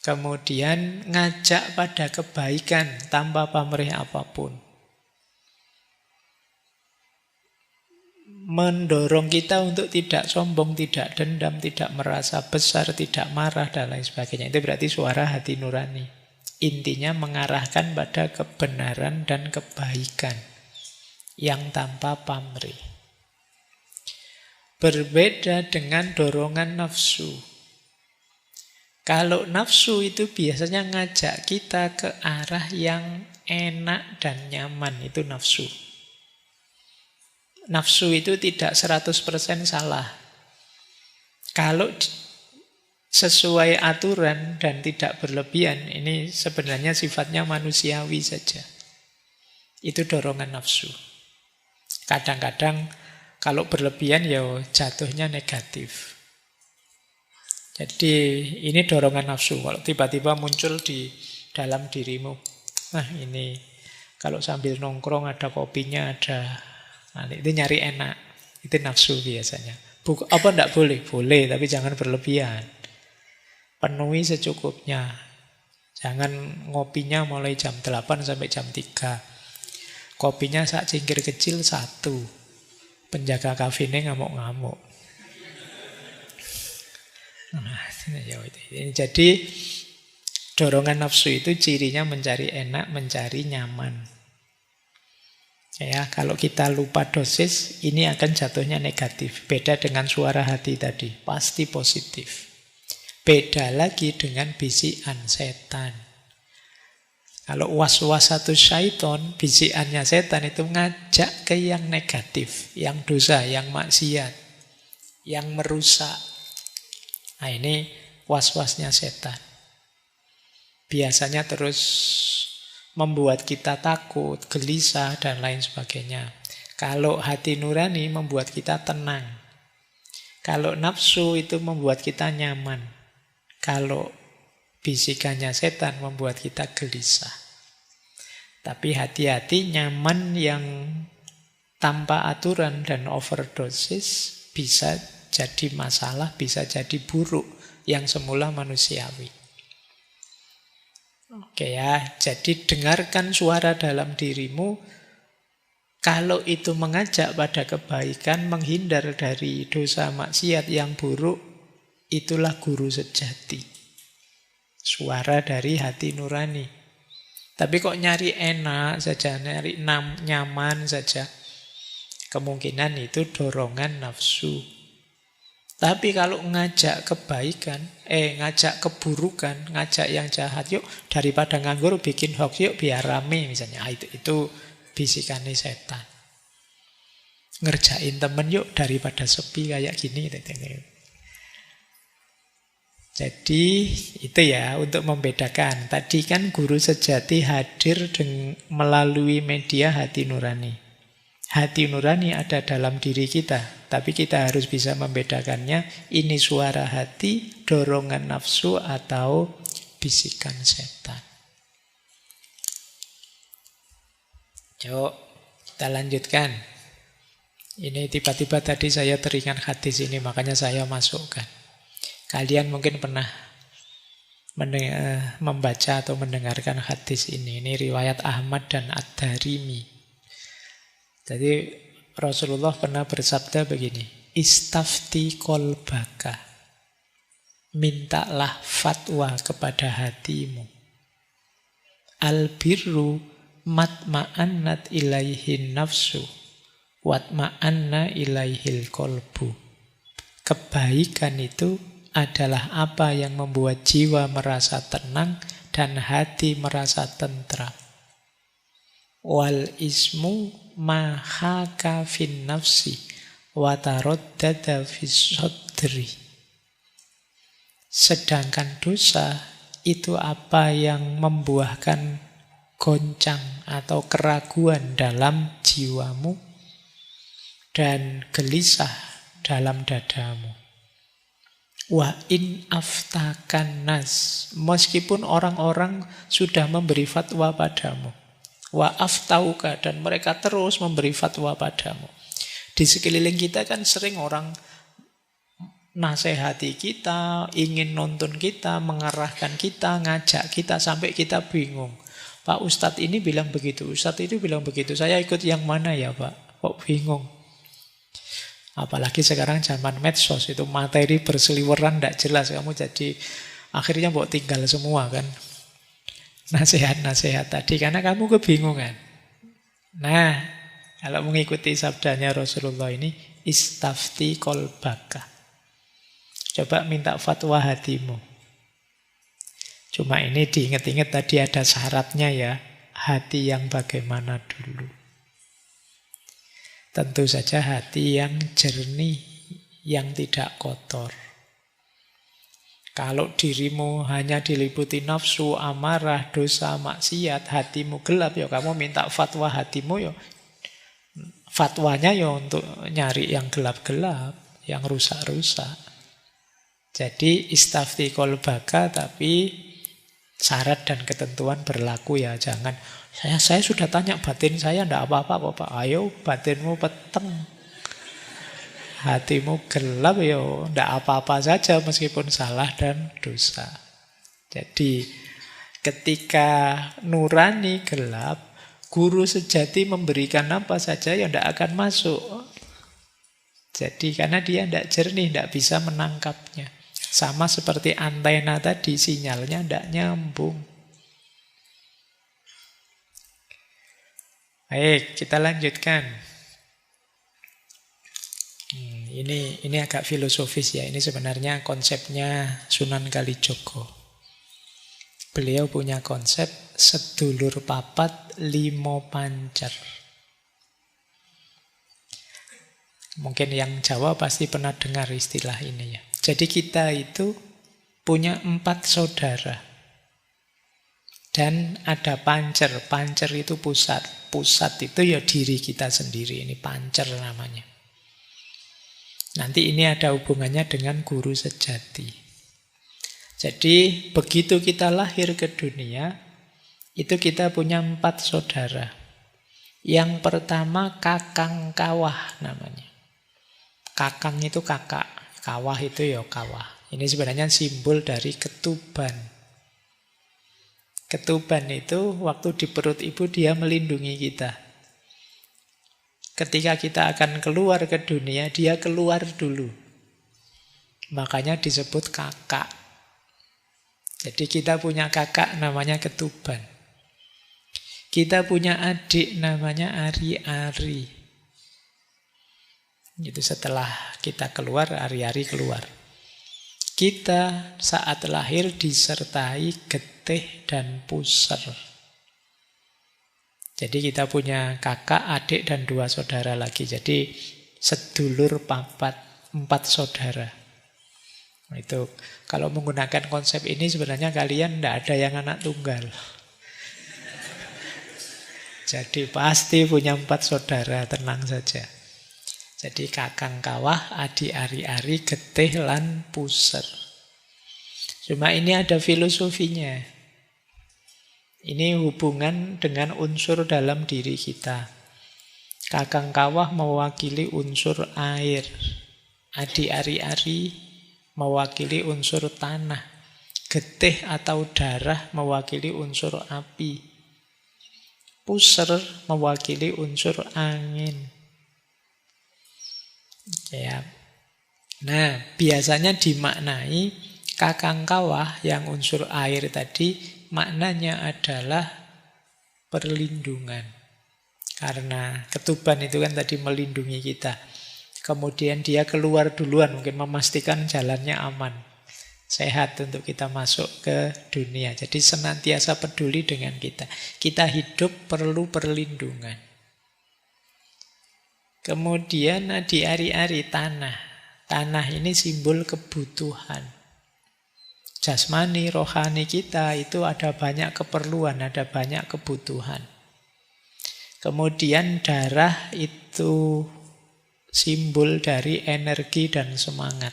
Kemudian ngajak pada kebaikan tanpa pamrih apapun. Mendorong kita untuk tidak sombong, tidak dendam, tidak merasa besar, tidak marah, dan lain sebagainya. Itu berarti suara hati nurani. Intinya mengarahkan pada kebenaran dan kebaikan yang tanpa pamrih. Berbeda dengan dorongan nafsu. Kalau nafsu itu biasanya ngajak kita ke arah yang enak dan nyaman, itu nafsu. Nafsu itu tidak 100% salah. Kalau sesuai aturan dan tidak berlebihan, ini sebenarnya sifatnya manusiawi saja. Itu dorongan nafsu. Kadang-kadang kalau berlebihan ya jatuhnya negatif. Jadi ini dorongan nafsu. Kalau tiba-tiba muncul di dalam dirimu, nah ini kalau sambil nongkrong ada kopinya, ada, nah, itu nyari enak. Itu nafsu biasanya. Apa enggak boleh? Boleh, tapi jangan berlebihan. Penuhi secukupnya. Jangan ngopinya mulai jam 8 sampai jam 3. Kopinya sak cingkir kecil 1. Penjaga kafenya ngamuk-ngamuk. Nah, jadi dorongan nafsu itu cirinya mencari enak, mencari nyaman. Ya, kalau kita lupa dosis, ini akan jatuhnya negatif. Beda dengan suara hati tadi, pasti positif. Beda lagi dengan bisikan setan. Kalau was-wasatu syaiton, bisikannya setan itu ngajak ke yang negatif, yang dosa, yang maksiat, yang merusak. Nah, ini was-wasnya setan. Biasanya terus membuat kita takut, gelisah, dan lain sebagainya. Kalau hati nurani membuat kita tenang. Kalau nafsu itu membuat kita nyaman. Kalau bisikannya setan membuat kita gelisah. Tapi hati-hati, nyaman yang tanpa aturan dan overdosis bisa jadi masalah, bisa jadi buruk yang semula manusiawi. Oke ya, jadi dengarkan suara dalam dirimu. Kalau itu mengajak pada kebaikan, menghindar dari dosa maksiat yang buruk, itulah guru sejati. Suara dari hati nurani. Tapi kok nyari enak saja, nyari nyaman saja, kemungkinan itu dorongan nafsu. Tapi kalau ngajak kebaikan, ngajak keburukan, ngajak yang jahat, yuk daripada nganggur bikin hoax, yuk biar rame misalnya. Itu bisikan setan. Ngerjain temen yuk daripada sepi kayak gini. Jadi itu ya untuk membedakan. Tadi kan guru sejati hadir melalui media hati nurani. Hati nurani ada dalam diri kita, tapi kita harus bisa membedakannya. Ini suara hati, dorongan nafsu, atau bisikan setan. Yuk, kita lanjutkan. Ini tiba-tiba tadi saya teringat hadis ini, makanya saya masukkan. Kalian mungkin pernah membaca atau mendengarkan hadis ini. Ini riwayat Ahmad dan Ad-Darimi. Jadi Rasulullah pernah bersabda begini, istafti kolbaka, mintalah fatwa kepada hatimu. Albirru matma'annat ilaihin nafsu, watma'anna ilaihil kolbu. Kebaikan itu adalah apa yang membuat jiwa merasa tenang dan hati merasa tentram. Wal ismu mahaka fin nafsi wa taraddada fis sadri. Sedangkan dosa itu apa yang membuahkan goncang atau keraguan dalam jiwamu dan gelisah dalam dadamu. Wa in aftakan nas, meskipun orang-orang sudah memberi fatwa padamu. Wa aftauka, dan mereka terus memberi fatwa padamu. Di sekeliling kita kan sering orang nasihati kita, ingin nuntun kita, mengarahkan kita, ngajak kita, sampai kita bingung. Pak Ustadz ini bilang begitu, Ustadz itu bilang begitu, saya ikut yang mana ya Pak? Kok bingung? Apalagi sekarang zaman medsos, itu materi berseliweran, tidak jelas. Kamu jadi, akhirnya mau tinggal semua kan. Nasihat-nasihat tadi, karena kamu kebingungan. Nah, kalau mengikuti sabdanya Rasulullah ini, istafti kolbaka. Coba minta fatwa hatimu. Cuma ini diingat-ingat tadi ada syaratnya ya. Hati yang bagaimana dulu. Tentu saja hati yang jernih, yang tidak kotor. Kalau dirimu hanya diliputi nafsu, amarah, dosa, maksiat, hatimu gelap, ya kamu minta fatwa hatimu ya. Fatwanya ya untuk nyari yang gelap-gelap, yang rusak-rusak. Jadi istafti kolbaka, tapi syarat dan ketentuan berlaku ya. Jangan, saya sudah tanya batin saya, tidak apa-apa kok Pak. Ayo batinmu peteng, hatimu gelap ya, tidak apa-apa saja meskipun salah dan dosa. Jadi ketika nurani gelap, guru sejati memberikan apa saja ya tidak akan masuk. Jadi karena dia tidak jernih, tidak bisa menangkapnya. Sama seperti antena tadi, sinyalnya tidak nyambung. Baik, kita lanjutkan. Ini agak filosofis ya. Ini sebenarnya konsepnya Sunan Kalijogo. Beliau punya konsep sedulur papat limo pancer. Mungkin yang Jawa pasti pernah dengar istilah ini ya. Jadi kita itu punya 4 saudara. Dan ada pancer. Pancer itu pusat. Pusat itu ya diri kita sendiri. Ini pancer namanya. Nanti ini ada hubungannya dengan guru sejati. Jadi begitu kita lahir ke dunia, itu kita punya 4 saudara. Yang pertama kakang kawah namanya. Kakang itu kakak, kawah itu ya kawah. Ini sebenarnya simbol dari ketuban. Ketuban itu waktu di perut ibu dia melindungi kita. Ketika kita akan keluar ke dunia, dia keluar dulu. Makanya disebut kakak. Jadi kita punya kakak namanya ketuban. Kita punya adik namanya ari-ari. Itu setelah kita keluar, ari-ari keluar. Kita saat lahir disertai getih dan puser. Jadi kita punya kakak, adik, dan 2 saudara lagi. Jadi sedulur papat, 4 saudara. Itu kalau menggunakan konsep ini sebenarnya kalian tidak ada yang anak tunggal. Jadi pasti punya 4 saudara, tenang saja. Jadi kakang kawah, adik ari-ari, getih lan puser. Cuma ini ada filosofinya. Ini hubungan dengan unsur dalam diri kita. Kakang kawah mewakili unsur air. Adik ari-ari mewakili unsur tanah. Getih atau darah mewakili unsur api. Puser mewakili unsur angin. Ya. Nah, biasanya dimaknai kakang kawah yang unsur air tadi maknanya adalah perlindungan. Karena ketuban itu kan tadi melindungi kita. Kemudian dia keluar duluan, mungkin memastikan jalannya aman. Sehat untuk kita masuk ke dunia. Jadi senantiasa peduli dengan kita. Kita hidup perlu perlindungan. Kemudian di ari-ari tanah. Tanah ini simbol kebutuhan. Jasmani, rohani kita itu ada banyak keperluan, ada banyak kebutuhan. Kemudian darah itu simbol dari energi dan semangat,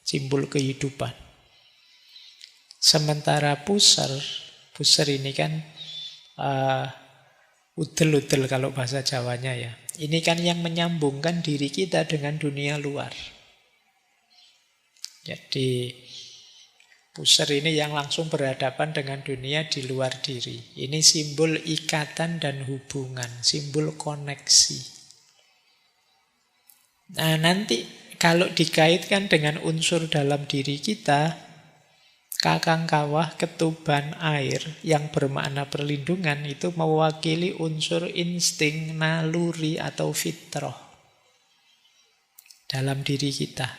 simbol kehidupan. Sementara puser ini kan udel-udel kalau bahasa Jawanya ya. Ini kan yang menyambungkan diri kita dengan dunia luar. Jadi puser ini yang langsung berhadapan dengan dunia di luar diri. Ini simbol ikatan dan hubungan, simbol koneksi. Nah, nanti kalau dikaitkan dengan unsur dalam diri kita, kakang kawah, ketuban, air yang bermakna perlindungan itu mewakili unsur insting, naluri atau fitrah dalam diri kita.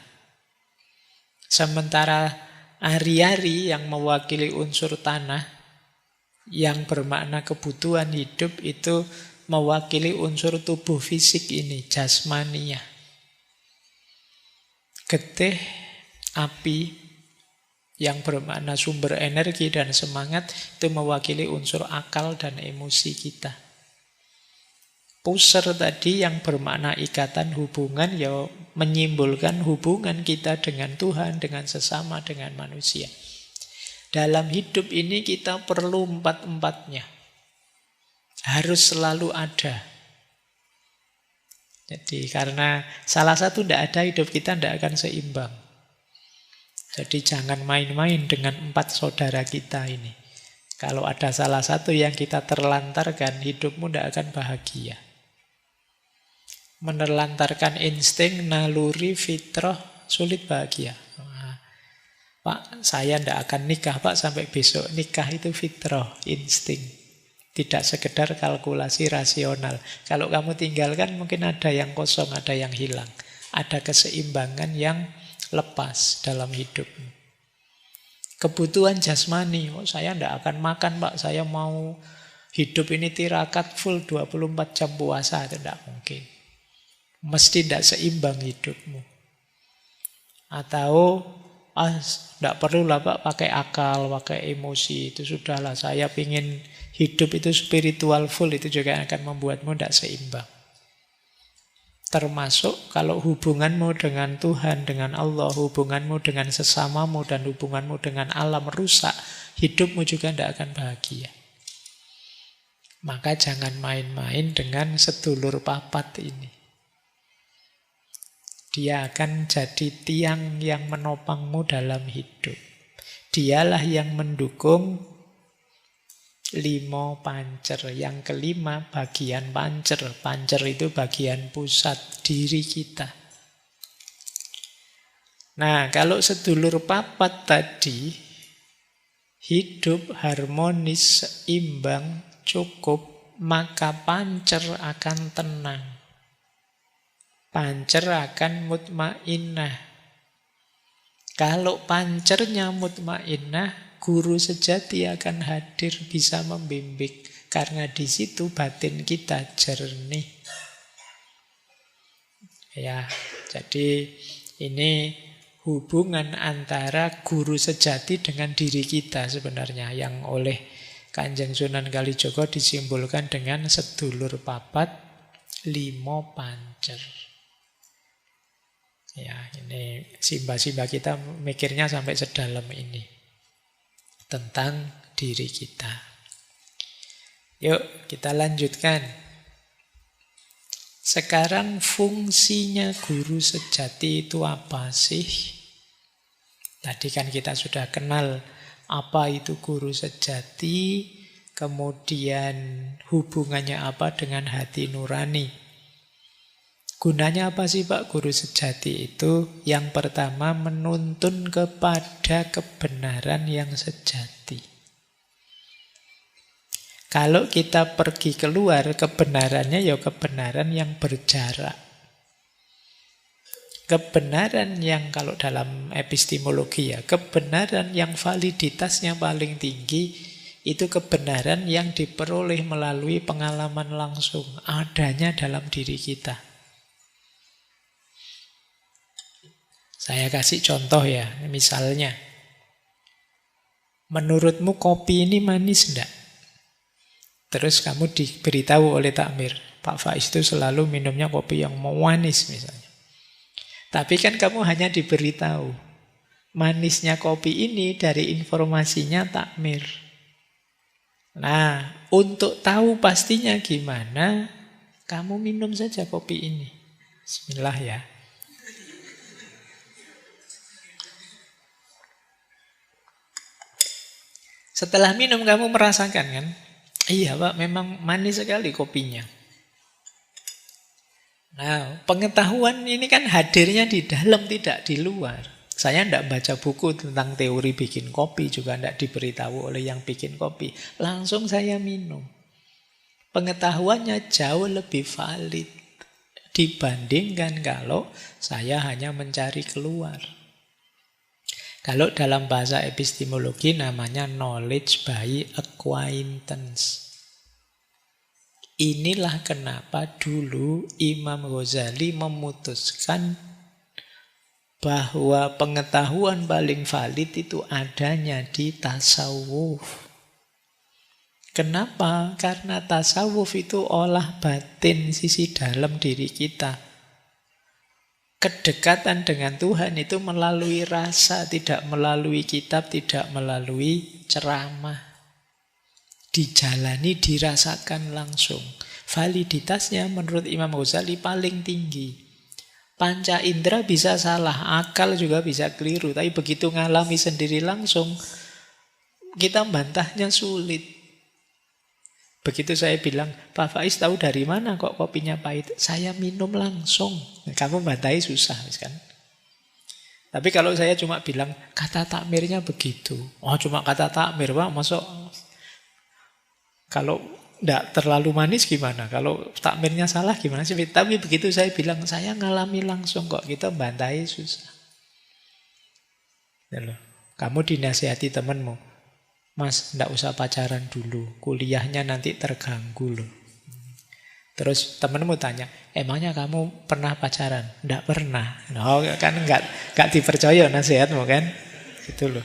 Sementara ari-ari yang mewakili unsur tanah yang bermakna kebutuhan hidup itu mewakili unsur tubuh fisik ini, jasmania. Getih, api yang bermakna sumber energi dan semangat itu mewakili unsur akal dan emosi kita. Puser tadi yang bermakna ikatan hubungan ya menyimbolkan hubungan kita dengan Tuhan, dengan sesama, dengan manusia. Dalam hidup ini kita perlu empat-empatnya. Harus selalu ada. Jadi karena salah satu tidak ada, hidup kita tidak akan seimbang. Jadi jangan main-main dengan empat saudara kita ini. Kalau ada salah satu yang kita terlantarkan, hidupmu tidak akan bahagia. Menelantarkan insting, naluri, fitrah, sulit bahagia. Pak, saya tidak akan nikah, Pak, sampai besok. Nikah itu fitrah, insting. Tidak sekedar kalkulasi rasional. Kalau kamu tinggalkan, mungkin ada yang kosong, ada yang hilang. Ada keseimbangan yang lepas dalam hidupmu. Kebutuhan jasmani, saya tidak akan makan, Pak, saya mau hidup ini tirakat full 24 jam puasa, itu tidak mungkin. Mesti tidak seimbang hidupmu. Atau tidak perlulah Pak pakai akal, pakai emosi. Itu sudahlah, saya ingin hidup itu spiritual full. Itu juga akan membuatmu tidak seimbang. Termasuk kalau hubunganmu dengan Tuhan, dengan Allah, hubunganmu dengan sesamamu, dan hubunganmu dengan alam rusak, hidupmu juga tidak akan bahagia. Maka jangan main-main dengan sedulur papat ini. Dia akan jadi tiang yang menopangmu dalam hidup. Dialah yang mendukung 5 pancer. Yang kelima bagian pancer. Pancer itu bagian pusat diri kita. Nah, kalau sedulur papat tadi hidup harmonis, seimbang, cukup, maka pancer akan tenang. Pancer akan mutmainnah. Kalau pancernya mutmainnah, guru sejati akan hadir, bisa membimbing. Karena di situ batin kita jernih. Ya, jadi ini hubungan antara guru sejati dengan diri kita sebenarnya, yang oleh Kanjeng Sunan Kalijaga disimbolkan dengan sedulur papat, 5 pancer. Ya, ini simba-simba kita mikirnya sampai sedalam ini tentang diri kita. Yuk, kita lanjutkan. Sekarang fungsinya guru sejati itu apa sih? Tadi kan kita sudah kenal apa itu guru sejati, kemudian hubungannya apa dengan hati nurani. Gunanya apa sih Pak guru sejati itu? Yang pertama, menuntun kepada kebenaran yang sejati. Kalau kita pergi keluar, kebenarannya ya kebenaran yang berjarak. Kebenaran yang kalau dalam epistemologi ya, kebenaran yang validitasnya paling tinggi, itu kebenaran yang diperoleh melalui pengalaman langsung, adanya dalam diri kita. Saya kasih contoh ya, misalnya. Menurutmu kopi ini manis enggak? Terus kamu diberitahu oleh takmir, Pak Faiz itu selalu minumnya kopi yang manis misalnya. Tapi kan kamu hanya diberitahu. Manisnya kopi ini dari informasinya takmir. Nah, untuk tahu pastinya gimana, kamu minum saja kopi ini. Bismillah ya. Setelah minum kamu merasakan kan? Iya Pak, memang manis sekali kopinya. Nah, pengetahuan ini kan hadirnya di dalam, tidak di luar. Saya tidak baca buku tentang teori bikin kopi, juga tidak diberitahu oleh yang bikin kopi. Langsung saya minum. Pengetahuannya jauh lebih valid dibandingkan kalau saya hanya mencari keluar. Kalau dalam bahasa epistemologi namanya knowledge by acquaintance. Inilah kenapa dulu Imam Ghazali memutuskan bahwa pengetahuan paling valid itu adanya di tasawuf. Kenapa? Karena tasawuf itu olah batin sisi dalam diri kita. Kedekatan dengan Tuhan itu melalui rasa, tidak melalui kitab, tidak melalui ceramah. Dijalani, dirasakan langsung. Validitasnya menurut Imam Ghazali paling tinggi. Panca indera bisa salah, akal juga bisa keliru. Tapi begitu ngalami sendiri langsung, kita bantahnya sulit. Begitu saya bilang, Pak Faiz tahu dari mana kok kopinya pahit? Saya minum langsung. Kamu bantai susah kan? Tapi kalau saya cuma bilang, kata takmirnya begitu. Oh cuma kata takmir Pak, masuk. Kalau tidak terlalu manis gimana? Kalau takmirnya salah gimana sih? Tapi begitu saya bilang, saya ngalami langsung kok. Kita bantai susah. Kamu dinasihati temanmu. Mas, tidak usah pacaran dulu. Kuliahnya nanti terganggu loh. Terus temenmu tanya, emangnya kamu pernah pacaran? Tidak pernah. No, kan nggak dipercaya nasihatmu kan? Gitu loh.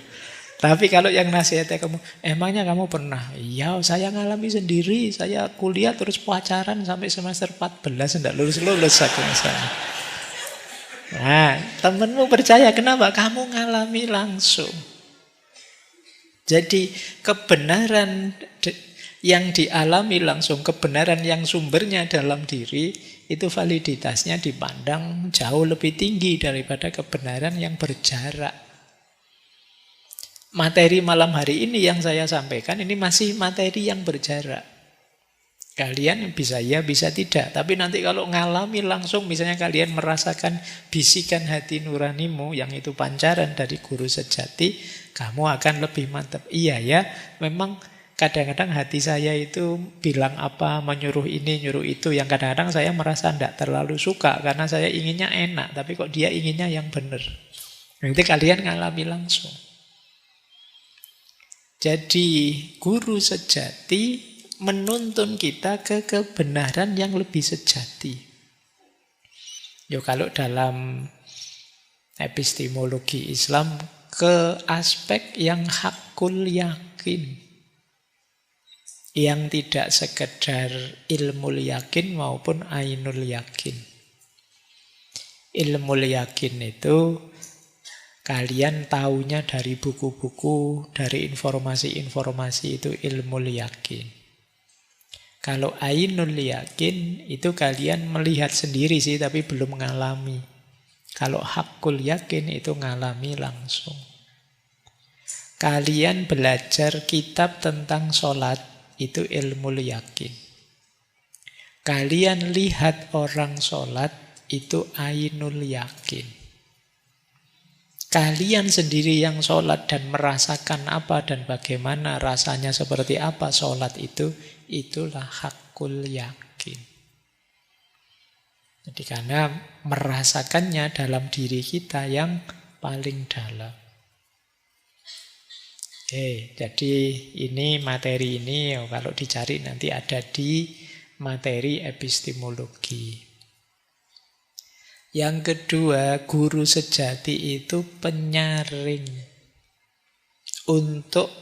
Tapi kalau yang nasihatnya kamu, emangnya kamu pernah? Iya, saya ngalami sendiri. Saya kuliah terus pacaran sampai semester 14. Tidak lulus-lulus aku misalnya. Nah, temenmu percaya. Kenapa? Kamu ngalami langsung. Jadi kebenaran yang dialami langsung, kebenaran yang sumbernya dalam diri, itu validitasnya dipandang jauh lebih tinggi daripada kebenaran yang berjarak. Materi malam hari ini yang saya sampaikan, ini masih materi yang berjarak. Kalian bisa ya, bisa tidak. Tapi nanti kalau ngalami langsung, misalnya kalian merasakan bisikan hati nuranimu, yang itu pancaran dari guru sejati, kamu akan lebih mantap. Iya ya, memang kadang-kadang hati saya itu bilang apa, menyuruh ini, nyuruh itu. Yang kadang-kadang saya merasa tidak terlalu suka, karena saya inginnya enak. Tapi kok dia inginnya yang benar. Nanti kalian ngalami langsung. Jadi guru sejati menuntun kita ke kebenaran yang lebih sejati. Yo, kalau dalam epistemologi Islam, ke aspek yang hakul yakin, yang tidak sekedar ilmu yakin maupun ainul yakin. Ilmu yakin itu kalian taunya dari buku-buku, dari informasi-informasi, itu ilmu yakin. Kalau ainul yakin itu kalian melihat sendiri sih, tapi belum mengalami. Kalau hakul yakin itu ngalami langsung. Kalian belajar kitab tentang sholat, itu ilmu yakin. Kalian lihat orang sholat, itu ainul yakin. Kalian sendiri yang sholat dan merasakan apa dan bagaimana rasanya seperti apa sholat itu, itulah hakul yakin. Jadi karena merasakannya dalam diri kita yang paling dalam. Oke, jadi ini materi ini kalau dicari nanti ada di materi epistemologi. Yang kedua, guru sejati itu penyaring untuk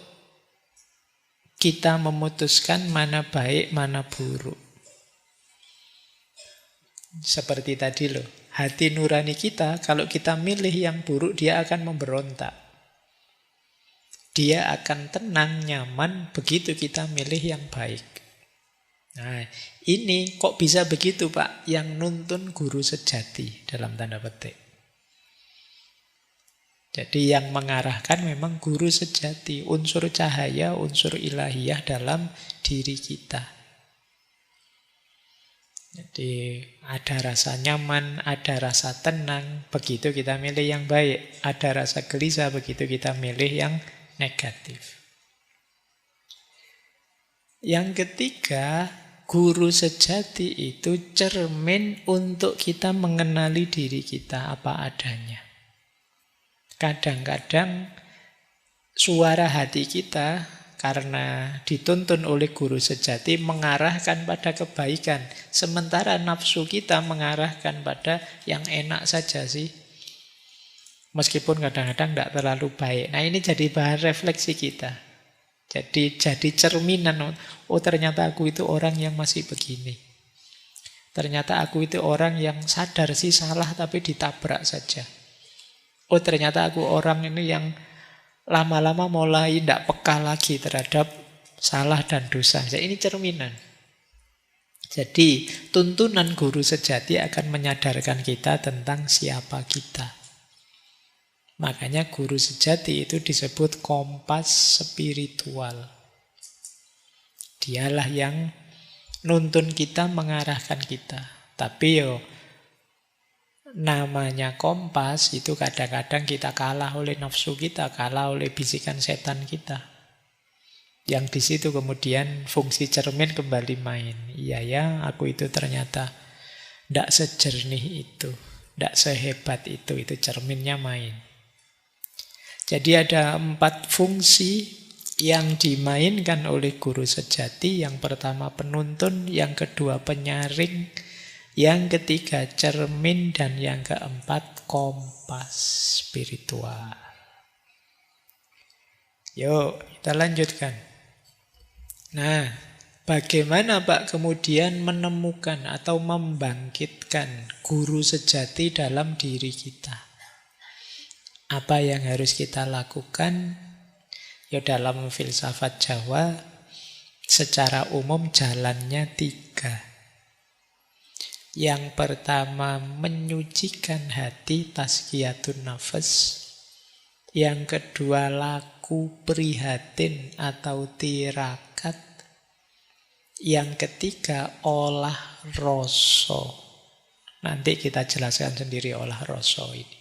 kita memutuskan mana baik, mana buruk. Seperti tadi loh, hati nurani kita, kalau kita milih yang buruk, dia akan memberontak. Dia akan tenang, nyaman, begitu kita milih yang baik. Nah, ini kok bisa begitu Pak? Yang nuntun guru sejati, dalam tanda petik. Jadi yang mengarahkan memang guru sejati, unsur cahaya, unsur ilahiyah dalam diri kita. Jadi ada rasa nyaman, ada rasa tenang, begitu kita milih yang baik. Ada rasa gelisah, begitu kita milih yang negatif. Yang ketiga, guru sejati itu cermin untuk kita mengenali diri kita apa adanya. Kadang-kadang suara hati kita karena dituntun oleh guru sejati mengarahkan pada kebaikan. Sementara nafsu kita mengarahkan pada yang enak saja sih. Meskipun kadang-kadang tidak terlalu baik. Nah ini jadi bahan refleksi kita. Jadi cerminan. Oh ternyata aku itu orang yang masih begini. Ternyata aku itu orang yang sadar sih salah tapi ditabrak saja. Oh ternyata aku orang ini yang lama-lama mulai tidak peka lagi terhadap salah dan dosa. Jadi ini cerminan. Jadi tuntunan guru sejati akan menyadarkan kita tentang siapa kita. Makanya guru sejati itu disebut kompas spiritual. Dialah yang nuntun kita, mengarahkan kita. Tapi namanya kompas itu kadang-kadang kita kalah oleh nafsu kita, kalah oleh bisikan setan kita. Yang di situ kemudian fungsi cermin kembali main. Iya ya, aku itu ternyata tidak sejernih itu, tidak sehebat itu cerminnya main. Jadi ada 4 fungsi yang dimainkan oleh guru sejati. Yang pertama penuntun, yang kedua penyaring, yang ketiga cermin, dan yang keempat kompas spiritual. Yuk, kita lanjutkan. Nah, bagaimana Pak kemudian menemukan atau membangkitkan guru sejati dalam diri kita? Apa yang harus kita lakukan? Ya dalam filsafat Jawa, secara umum jalannya 3. Yang pertama menyucikan hati, tazkiyatun nafas. Yang kedua laku prihatin atau tirakat. Yang ketiga olah rasa. Nanti kita jelaskan sendiri olah rasa ini.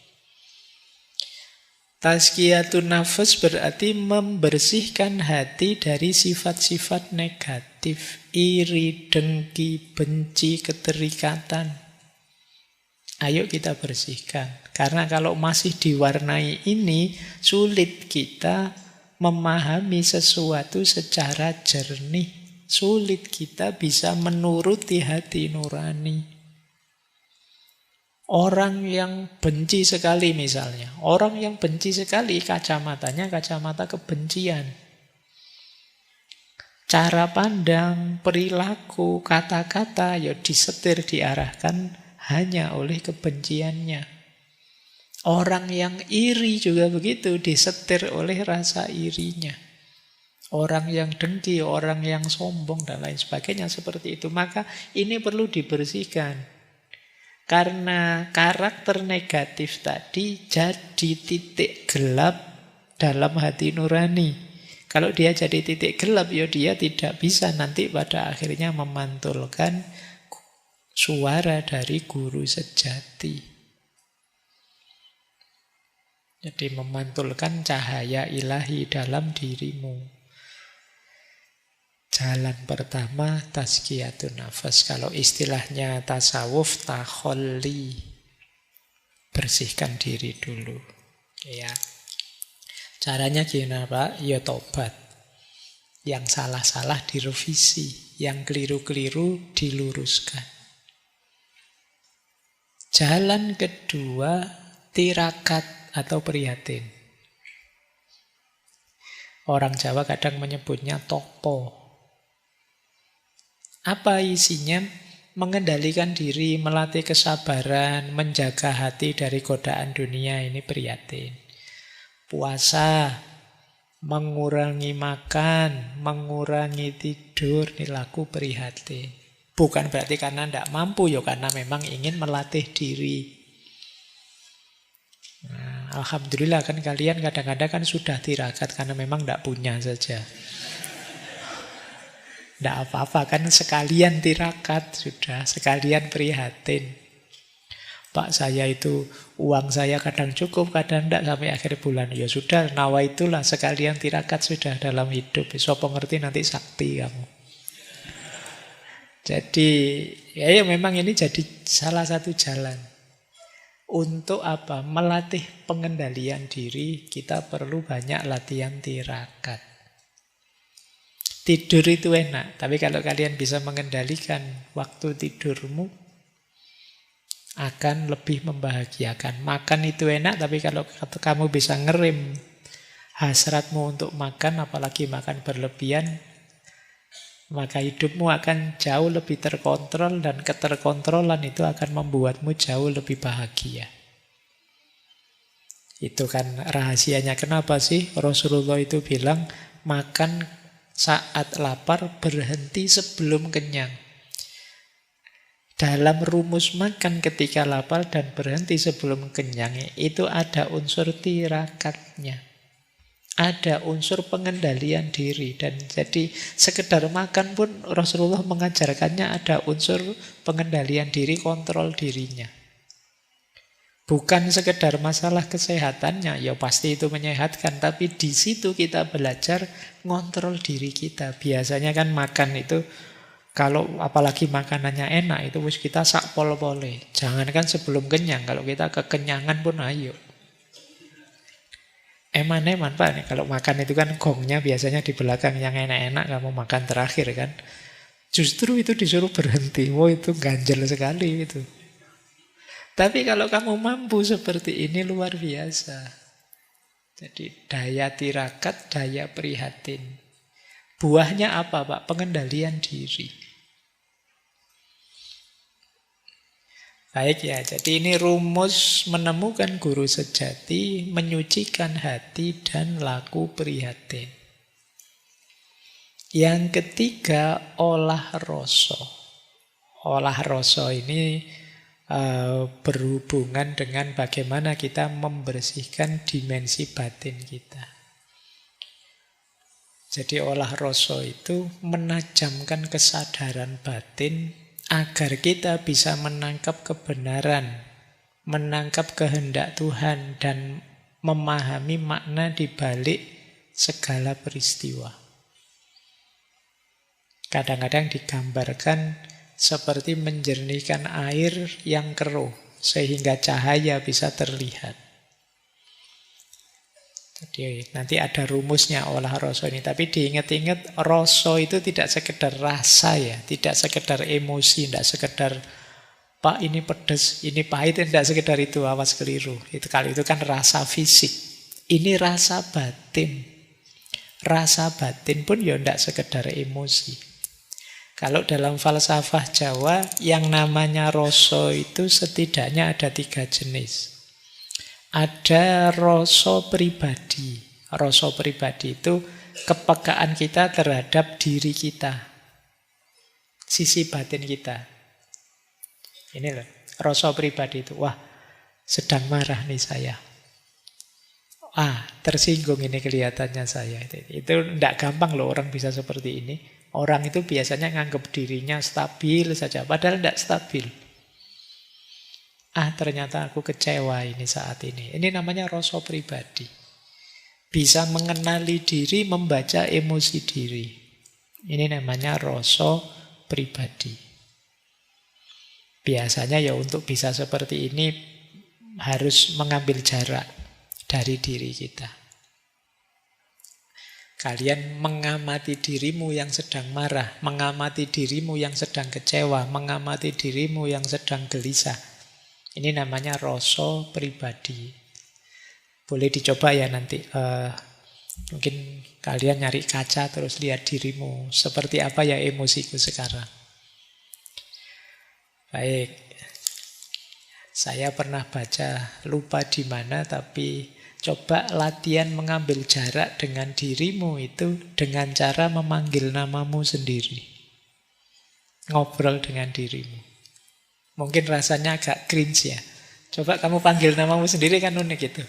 Tazkiyatun nafas berarti membersihkan hati dari sifat-sifat negatif, iri, dengki, benci, keterikatan. Ayo kita bersihkan. Karena kalau masih diwarnai ini, sulit kita memahami sesuatu secara jernih. Sulit kita bisa menuruti hati nurani. Orang yang benci sekali misalnya. Orang yang benci sekali kacamatanya kacamata kebencian. Cara pandang, perilaku, kata-kata ya disetir, diarahkan hanya oleh kebenciannya. Orang yang iri juga begitu, disetir oleh rasa irinya. Orang yang dengki, orang yang sombong dan lain sebagainya seperti itu. Maka ini perlu dibersihkan. Karena karakter negatif tadi jadi titik gelap dalam hati nurani. Kalau dia jadi titik gelap, ya dia tidak bisa nanti pada akhirnya memantulkan suara dari guru sejati. Jadi memantulkan cahaya ilahi dalam dirimu. Jalan pertama tazkiyatun nafas. Kalau istilahnya tasawuf, takholli. Bersihkan diri dulu. Ya. Caranya gimana Pak? Ya tobat. Yang salah-salah direvisi, yang keliru-keliru diluruskan. Jalan kedua, tirakat atau prihatin. Orang Jawa kadang menyebutnya topo. Apa isinya? Mengendalikan diri, melatih kesabaran, menjaga hati dari godaan dunia, ini prihatin. Puasa, mengurangi makan, mengurangi tidur, ini laku prihatin. Bukan berarti karena tidak mampu, ya karena memang ingin melatih diri. Nah, alhamdulillah kan kalian kadang-kadang kan sudah tirakat karena memang tidak punya saja. Tidak apa-apa kan sekalian tirakat sudah, sekalian prihatin. Pak saya itu uang saya kadang cukup, kadang tidak sampai akhir bulan. Ya sudah, nawa itulah sekalian tirakat sudah dalam hidup. Sopo pengerti nanti sakti kamu. Jadi ya memang ini jadi salah satu jalan. Untuk apa? Melatih pengendalian diri, kita perlu banyak latihan tirakat. Tidur itu enak, tapi kalau kalian bisa mengendalikan waktu tidurmu, akan lebih membahagiakan. Makan itu enak, tapi kalau kamu bisa ngerem hasratmu untuk makan, apalagi makan berlebihan, maka hidupmu akan jauh lebih terkontrol, dan keterkontrolan itu akan membuatmu jauh lebih bahagia. Itu kan rahasianya. Kenapa sih Rasulullah itu bilang makan saat lapar, berhenti sebelum kenyang. Dalam rumus makan ketika lapar dan berhenti sebelum kenyang, itu ada unsur tirakatnya. Ada unsur pengendalian diri. Dan jadi sekedar makan pun Rasulullah mengajarkannya ada unsur pengendalian diri, kontrol dirinya. Bukan sekedar masalah kesehatannya, ya pasti itu menyehatkan, tapi di situ kita belajar ngontrol diri kita. Biasanya kan makan itu, kalau apalagi makanannya enak, itu kita sak pol-pole. Jangankan sebelum kenyang, kalau kita kekenyangan pun ayo. Eman-eman Pak, nih, kalau makan itu kan gongnya biasanya di belakang, yang enak-enak kamu makan terakhir kan. Justru itu disuruh berhenti. Wow, itu ganjel sekali itu. Tapi kalau kamu mampu seperti ini luar biasa. Jadi daya tirakat, daya prihatin. Buahnya apa Pak? Pengendalian diri. Baik ya, jadi ini rumus menemukan guru sejati, menyucikan hati dan laku prihatin. Yang ketiga, olah rasa. Olah rasa ini berhubungan dengan bagaimana kita membersihkan dimensi batin kita. Jadi olah rasa itu menajamkan kesadaran batin agar kita bisa menangkap kebenaran, menangkap kehendak Tuhan, dan memahami makna di balik segala peristiwa. Kadang-kadang digambarkan seperti menjernihkan air yang keruh, sehingga cahaya bisa terlihat. Jadi nanti ada rumusnya olah rasa ini. Tapi diingat-ingat, rasa itu tidak sekedar rasa ya, tidak sekedar emosi, tidak sekedar Pak ini pedas, ini pahit, tidak sekedar itu, awas keliru. Itu kalau itu kan rasa fisik. Ini rasa batin. Rasa batin pun ya tidak sekedar emosi. Kalau dalam falsafah Jawa, yang namanya rasa itu setidaknya ada 3 jenis. Ada rasa pribadi. Rasa pribadi itu kepekaan kita terhadap diri kita. Sisi batin kita. Ini loh, rasa pribadi itu. Wah, sedang marah nih saya. Tersinggung ini kelihatannya saya. Itu tidak gampang loh orang bisa seperti ini. Orang itu biasanya nganggap dirinya stabil saja, padahal tidak stabil. Ternyata aku kecewa ini saat ini. Ini namanya rasa pribadi. Bisa mengenali diri, membaca emosi diri. Ini namanya rasa pribadi. Biasanya ya untuk bisa seperti ini harus mengambil jarak dari diri kita. Kalian mengamati dirimu yang sedang marah, mengamati dirimu yang sedang kecewa, mengamati dirimu yang sedang gelisah. Ini namanya rasa pribadi. Boleh dicoba ya nanti. Mungkin kalian nyari kaca terus lihat dirimu. Seperti apa ya emosiku sekarang. Baik. Saya pernah baca, lupa di mana, tapi coba latihan mengambil jarak dengan dirimu itu dengan cara memanggil namamu sendiri. Ngobrol dengan dirimu. Mungkin rasanya agak cringe ya. Coba kamu panggil namamu sendiri, kan unik itu.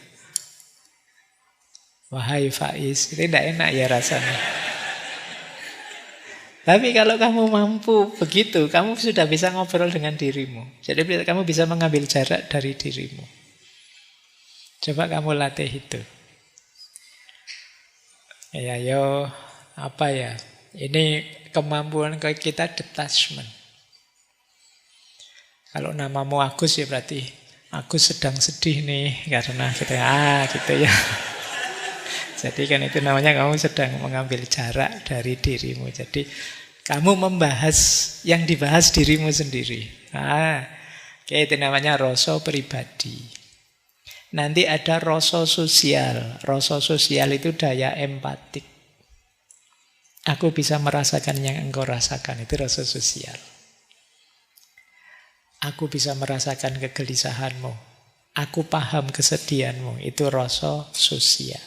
Wahai Faiz, itu tidak enak ya rasanya. Tapi kalau kamu mampu begitu, kamu sudah bisa ngobrol dengan dirimu. Jadi kamu bisa mengambil jarak dari dirimu. Coba kamu latih itu. Ya, apa ya? Ini kemampuan kita detachment. Kalau namamu Agus ya berarti Agus sedang sedih nih karena gitu ya. Jadi kan itu namanya kamu sedang mengambil jarak dari dirimu. Jadi kamu membahas yang dibahas dirimu sendiri. Oke, itu namanya rasa pribadi. Nanti ada rasa sosial. Rasa sosial itu daya empatik. Aku bisa merasakan yang engkau rasakan. Itu rasa sosial. Aku bisa merasakan kegelisahanmu. Aku paham kesedihanmu. Itu rasa sosial.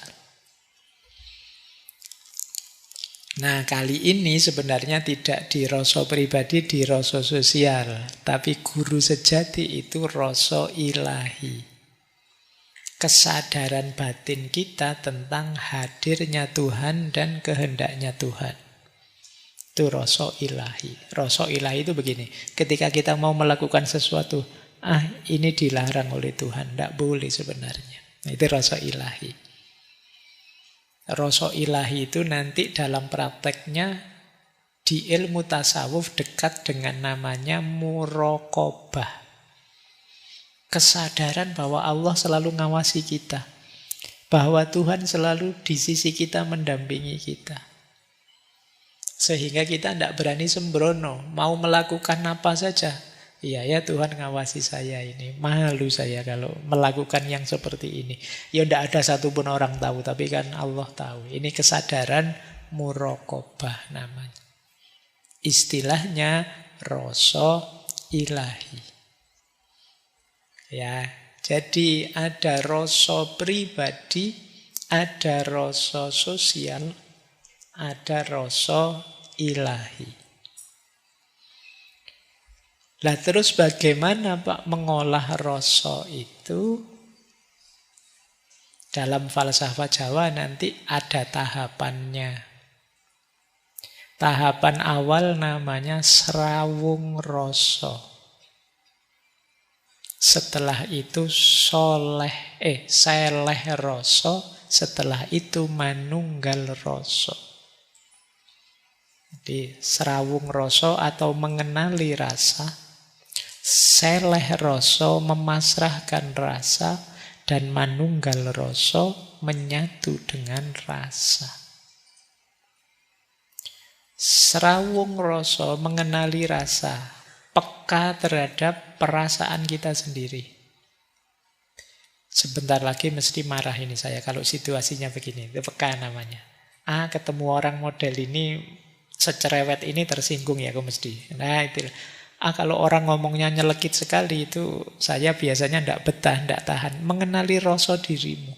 Nah, kali ini sebenarnya tidak di rasa pribadi, di rasa sosial. Tapi guru sejati itu rasa ilahi. Kesadaran batin kita tentang hadirnya Tuhan dan kehendaknya Tuhan. Itu rasa ilahi. Rasa ilahi itu begini. Ketika kita mau melakukan sesuatu, ini dilarang oleh Tuhan. Tidak boleh sebenarnya. Nah, itu rasa ilahi. Rasa ilahi itu nanti dalam prakteknya di ilmu tasawuf dekat dengan namanya muraqabah. Kesadaran bahwa Allah selalu ngawasi kita. Bahwa Tuhan selalu di sisi kita mendampingi kita. Sehingga kita tidak berani sembrono. Mau melakukan apa saja. Iya ya, Tuhan ngawasi saya ini. Malu saya kalau melakukan yang seperti ini. Ya tidak ada satupun orang tahu, tapi kan Allah tahu. Ini kesadaran muraqabah namanya. Istilahnya rasa ilahi. Ya, jadi ada rasa pribadi, ada rasa sosial, ada rasa ilahi. Lah terus bagaimana Pak mengolah rasa itu? Dalam falsafah Jawa nanti ada tahapannya. Tahapan awal namanya srawung rasa. Setelah itu seleh rasa. Setelah itu manunggal rasa. Jadi srawung rasa atau mengenali rasa. Seleh rasa memasrahkan rasa, dan manunggal rasa menyatu dengan rasa. Srawung rasa mengenali rasa, peka terhadap perasaan kita sendiri. Sebentar lagi mesti marah ini saya kalau situasinya begini, itu peka namanya. Ketemu orang model ini, secerewet ini tersinggung ya aku mesti. Nah itu. Kalau orang ngomongnya nyelekit sekali itu saya biasanya tidak betah, tidak tahan. Mengenali rasa dirimu.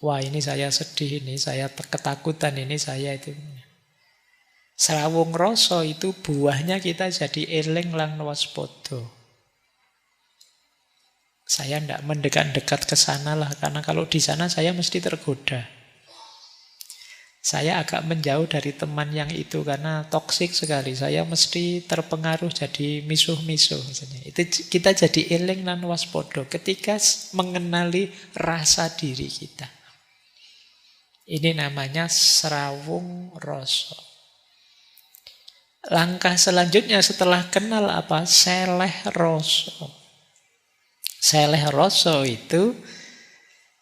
Wah ini saya sedih, ini saya ketakutan, ini saya itu. Srawung rasa itu buahnya kita jadi eling lan waspada. Saya tidak mendekat-dekat ke sana lah, karena kalau di sana saya mesti tergoda. Saya agak menjauh dari teman yang itu karena toksik sekali. Saya mesti terpengaruh jadi misuh-misuh. Itu kita jadi eling lan waspada ketika mengenali rasa diri kita. Ini namanya srawung rasa. Langkah selanjutnya setelah kenal apa? Seleh rasa. Seleh rasa itu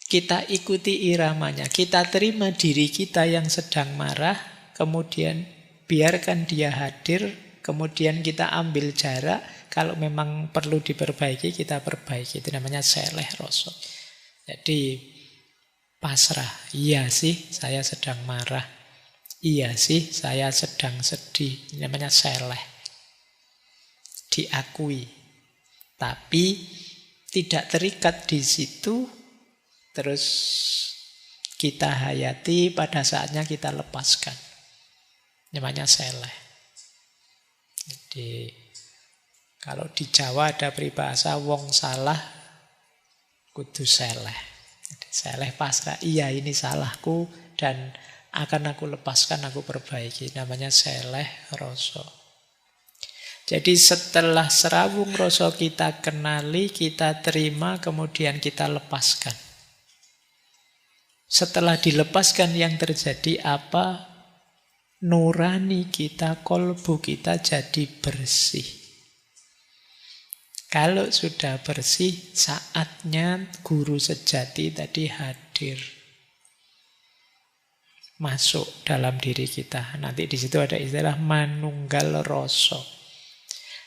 kita ikuti iramanya, kita terima diri kita yang sedang marah, kemudian biarkan dia hadir, kemudian kita ambil jarak, Kalau memang perlu diperbaiki, kita perbaiki. Itu namanya seleh rasa. Jadi pasrah. Iya sih, saya sedang marah. Iya sih, saya sedang sedih. Ini namanya seleh. Diakui. Tapi tidak terikat di situ, terus kita hayati, pada saatnya kita lepaskan. Namanya seleh. Jadi kalau di Jawa ada peribahasa wong salah kudu seleh. Jadi seleh pasrah. Iya, ini salahku dan akan aku lepaskan, aku perbaiki. Namanya seleh rasa. Jadi setelah serawung rasa kita kenali, kita terima, kemudian kita lepaskan. Setelah dilepaskan yang terjadi apa? Nurani kita, kolbu kita jadi bersih. Kalau sudah bersih, saatnya guru sejati tadi hadir. Masuk dalam diri kita. Nanti di situ ada istilah manunggal rasa.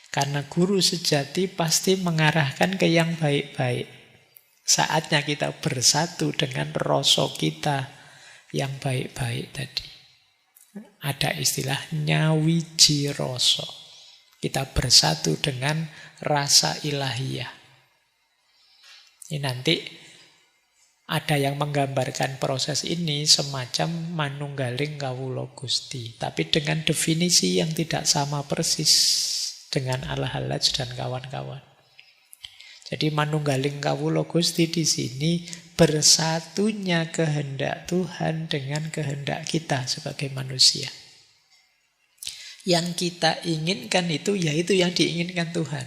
Karena guru sejati pasti mengarahkan ke yang baik-baik. Saatnya kita bersatu dengan rasa kita yang baik-baik tadi. Ada istilah nyawiji rasa. Kita bersatu dengan rasa ilahiyah. Ini nanti ada yang menggambarkan proses ini semacam manunggaling kawula Gusti. Tapi dengan definisi yang tidak sama persis dengan Al-Hallaj dan kawan-kawan. Jadi manunggaling kawula Gusti di sini bersatunya kehendak Tuhan dengan kehendak kita sebagai manusia. Yang kita inginkan itu, yaitu yang diinginkan Tuhan.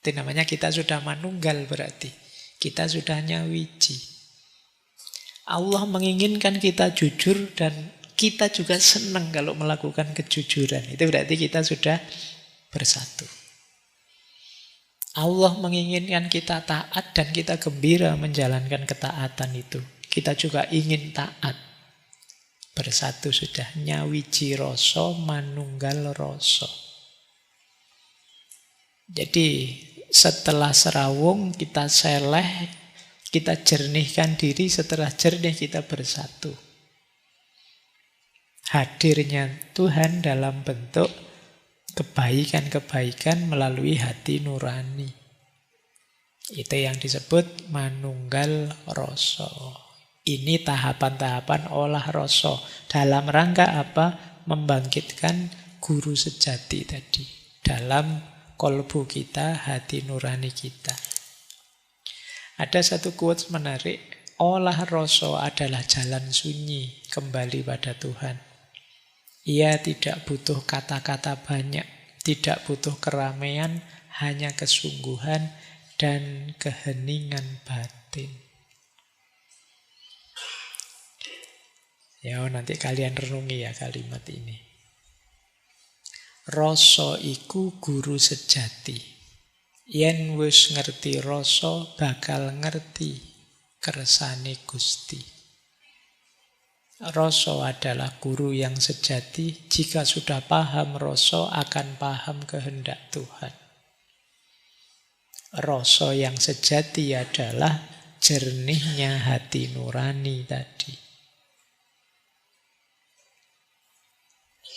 Itu namanya kita sudah manunggal berarti. Kita sudah nyawiji. Allah menginginkan kita jujur dan kita juga senang kalau melakukan kejujuran. Itu berarti kita sudah bersatu. Allah menginginkan kita taat dan kita gembira menjalankan ketaatan itu. Kita juga ingin taat. Bersatu sudah. Nyawiji rasa, manunggal rasa. Jadi setelah serawung kita seleh, kita jernihkan diri, setelah jernih kita bersatu. Hadirnya Tuhan dalam bentuk kebaikan-kebaikan melalui hati nurani. Itu yang disebut manunggal rasa. Ini tahapan-tahapan olah rasa. Dalam rangka apa? Membangkitkan guru sejati tadi. Dalam kolbu kita, hati nurani kita. Ada satu quotes menarik. Olah rasa adalah jalan sunyi kembali pada Tuhan. Ia tidak butuh kata-kata banyak, tidak butuh keramaian, hanya kesungguhan dan keheningan batin. Ya, nanti kalian renungi ya kalimat ini. Rasa iku guru sejati. Yen wis ngerti rasa, bakal ngerti kersane Gusti. Rasa adalah guru yang sejati. Jika sudah paham rasa, akan paham kehendak Tuhan. Rasa yang sejati adalah jernihnya hati nurani tadi.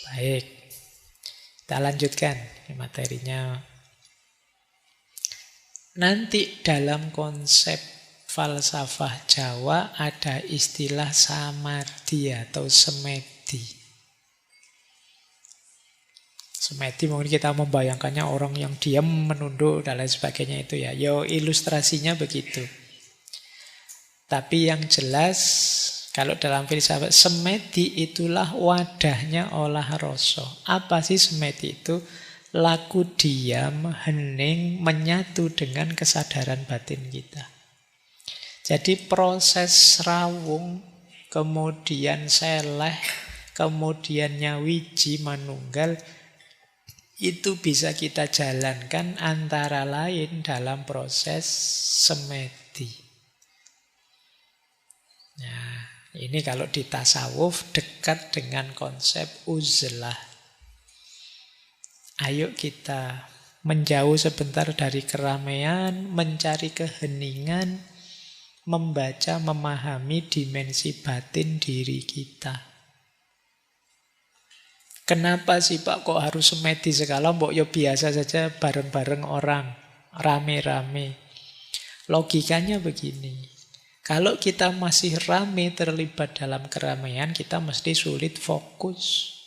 Baik, kita lanjutkan materinya. Nanti dalam konsep falsafah Jawa ada istilah samadhi atau semedi. Semedi mungkin kita membayangkannya orang yang diam, menunduk dan lain sebagainya itu ya. Yo, ilustrasinya begitu. Tapi yang jelas kalau dalam filsafat semedi itulah wadahnya olah rasa. Apa sih semedi itu? Laku diam, hening, menyatu dengan kesadaran batin kita. Jadi proses rawung, kemudian seleh, kemudian nyawiji manunggal, itu bisa kita jalankan antara lain dalam proses semedi. Nah, ini kalau di tasawuf dekat dengan konsep uzlah. Ayo kita Menjauh sebentar dari keramaian, mencari keheningan, membaca, memahami dimensi batin diri kita. Kenapa sih Pak kok harus semedi segala? Mbok ya biasa saja bareng-bareng orang, rame-rame. Logikanya begini. Kalau kita masih rame terlibat dalam keramaian, kita mesti sulit fokus.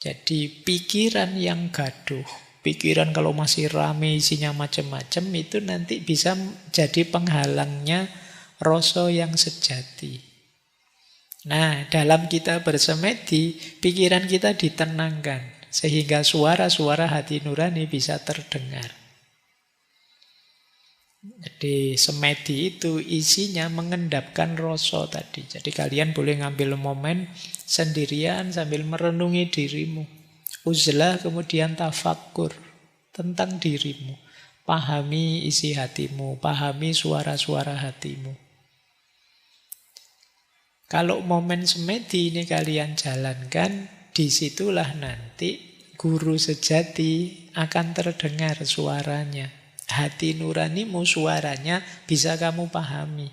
Jadi pikiran yang gaduh, pikiran kalau masih rame isinya macam-macam itu nanti bisa jadi penghalangnya rasa yang sejati. Nah, dalam kita bersemedi, pikiran kita ditenangkan sehingga suara-suara hati nurani bisa terdengar. Jadi semedi itu isinya mengendapkan rasa tadi. Jadi kalian boleh ngambil momen sendirian sambil merenungi dirimu. Uzlah kemudian tafakkur tentang dirimu. Pahami isi hatimu, pahami suara-suara hatimu. Kalau momen semedi ini kalian jalankan, disitulah nanti guru sejati akan terdengar suaranya. Hati nuranimu suaranya bisa kamu pahami.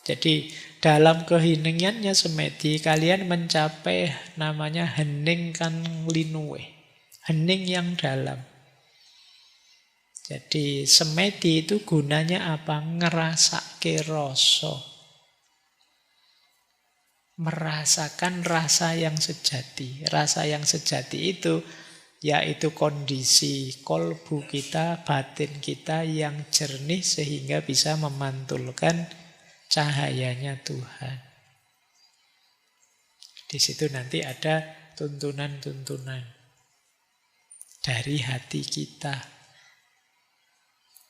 Jadi dalam keheningannya semedi kalian mencapai namanya hening kan linue. Hening yang dalam. Jadi semedi itu gunanya apa? Ngerasake rasa. Merasakan rasa yang sejati. Rasa yang sejati itu yaitu kondisi kolbu kita, batin kita yang jernih sehingga bisa memantulkan cahayanya Tuhan. Di situ nanti ada tuntunan-tuntunan dari hati kita.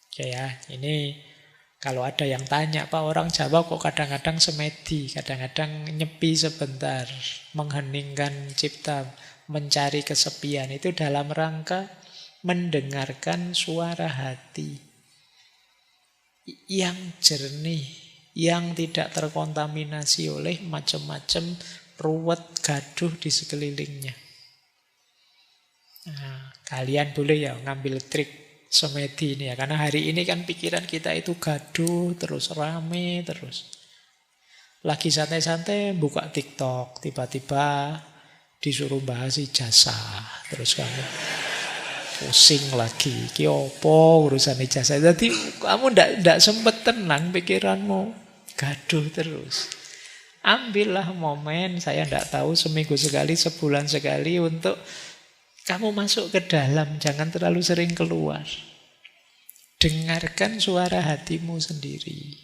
Oke ya, ini kalau ada yang tanya, Pak orang Jawa kok kadang-kadang semedi, kadang-kadang nyepi sebentar, mengheningkan cipta, mencari kesepian, itu dalam rangka mendengarkan suara hati yang jernih, yang tidak terkontaminasi oleh macam-macam ruwet gaduh di sekelilingnya. Nah, kalian boleh ya ngambil trik semedi ini ya, karena hari ini kan pikiran kita itu gaduh terus, rame terus. Lagi santai-santai buka TikTok, tiba-tiba disuruh bahas ijazah, terus kamu pusing lagi, ki opo urusan ijazah. Jadi kamu ndak sempet tenang, pikiranmu gaduh terus. Ambillah momen, saya ndak tahu seminggu sekali, sebulan sekali untuk kamu masuk ke dalam, jangan terlalu sering keluar. Dengarkan suara hatimu sendiri.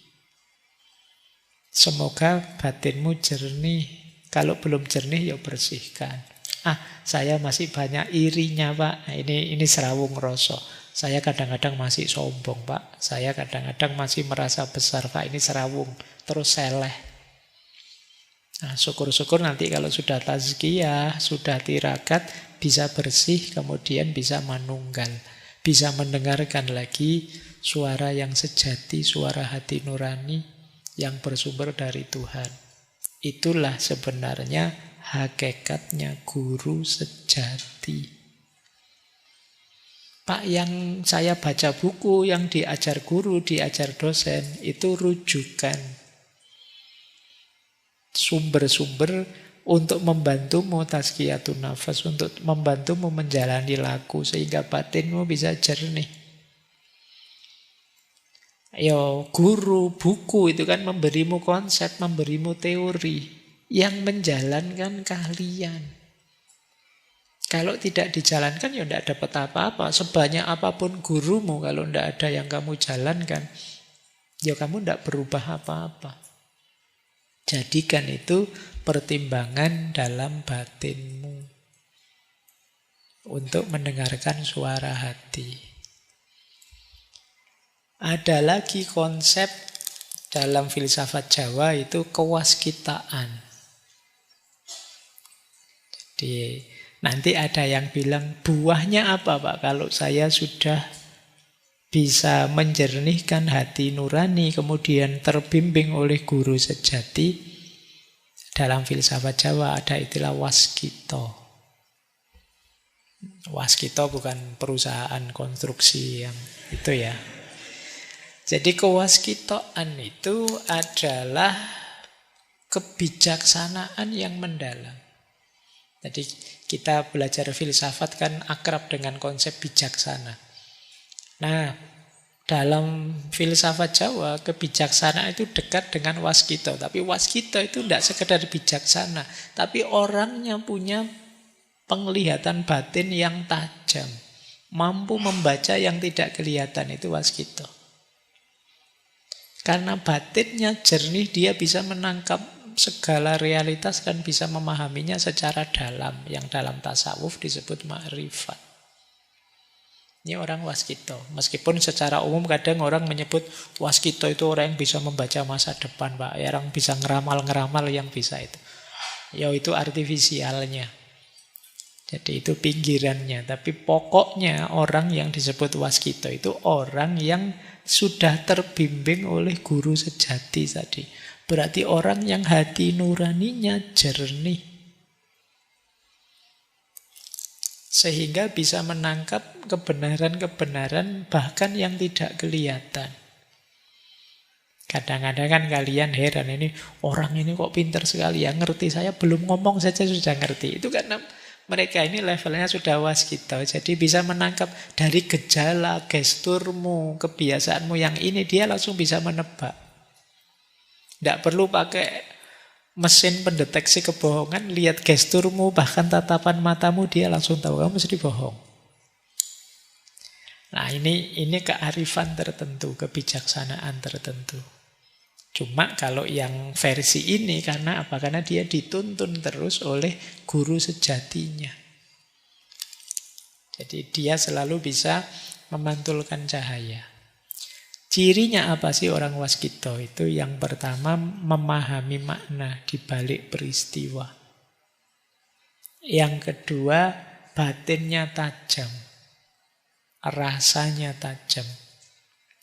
Semoga batinmu jernih. Kalau belum jernih ya bersihkan. Saya masih banyak irinya Pak. Nah, ini serawung rasa. Saya kadang-kadang masih sombong Pak. Saya kadang-kadang masih merasa besar Pak. Ini serawung. Terus seleh. Nah, syukur-syukur nanti kalau sudah tazkiyah, sudah tirakat, bisa bersih, kemudian bisa manunggal. Bisa mendengarkan lagi suara yang sejati, suara hati nurani yang bersumber dari Tuhan. Itulah sebenarnya hakikatnya guru sejati. Pak, yang saya baca buku, yang diajar guru, diajar dosen, itu rujukan. Sumber-sumber untuk membantumu tazkiyatun nafas, untuk membantumu menjalani laku, sehingga batinmu bisa jernih. Guru, buku itu kan memberimu konsep, memberimu teori. Yang menjalankan kalian. Kalau tidak dijalankan ya tidak dapat apa-apa. Sebanyak apapun gurumu, kalau tidak ada yang kamu jalankan, ya kamu tidak berubah apa-apa. Jadikan itu pertimbangan dalam batinmu untuk mendengarkan suara hati. Ada lagi konsep dalam filsafat Jawa itu kewaskitaan. Jadi nanti ada yang bilang buahnya apa Pak kalau saya sudah bisa menjernihkan hati nurani kemudian terbimbing oleh guru sejati. Dalam filsafat Jawa ada istilah waskito. Waskita bukan perusahaan konstruksi yang itu ya. Jadi kewaskitaan itu adalah kebijaksanaan yang mendalam. Jadi kita belajar filsafat kan akrab dengan konsep bijaksana. Nah, dalam filsafat Jawa, kebijaksanaan itu dekat dengan waskita. Tapi waskita itu tidak sekedar bijaksana, tapi orangnya punya penglihatan batin yang tajam. Mampu membaca yang tidak kelihatan, itu waskita. Karena batinnya jernih, dia bisa menangkap segala realitas dan bisa memahaminya secara dalam. Yang dalam tasawuf disebut ma'rifat. Ini orang waskita. Meskipun secara umum kadang orang menyebut waskita itu orang yang bisa membaca masa depan, Pak. Orang bisa ngeramal-ngeramal yang bisa itu. Ya itu artifisialnya. Jadi itu pinggirannya. Tapi pokoknya orang yang disebut waskita itu orang yang sudah terbimbing oleh guru sejati tadi. Berarti orang yang hati nuraninya jernih. Sehingga bisa menangkap kebenaran-kebenaran bahkan yang tidak kelihatan. Kadang-kadang kan kalian heran, ini orang ini kok pintar sekali ya, ngerti, saya belum ngomong saja sudah ngerti. Itu karena mereka ini levelnya sudah waskita. Jadi bisa menangkap dari gejala, gesturmu, kebiasaanmu yang ini, dia langsung bisa menebak. Tidak perlu pakai mesin pendeteksi kebohongan, lihat gesturmu, bahkan tatapan matamu, dia langsung tahu kamu mesti bohong. Nah ini kearifan tertentu, kebijaksanaan tertentu. Cuma kalau yang versi ini, karena apa? Karena dia dituntun terus oleh guru sejatinya. Jadi dia selalu bisa memantulkan cahaya. Cirinya apa sih orang waskita itu? Yang pertama, memahami makna di balik peristiwa. Yang kedua, batinnya tajam. Rasanya tajam.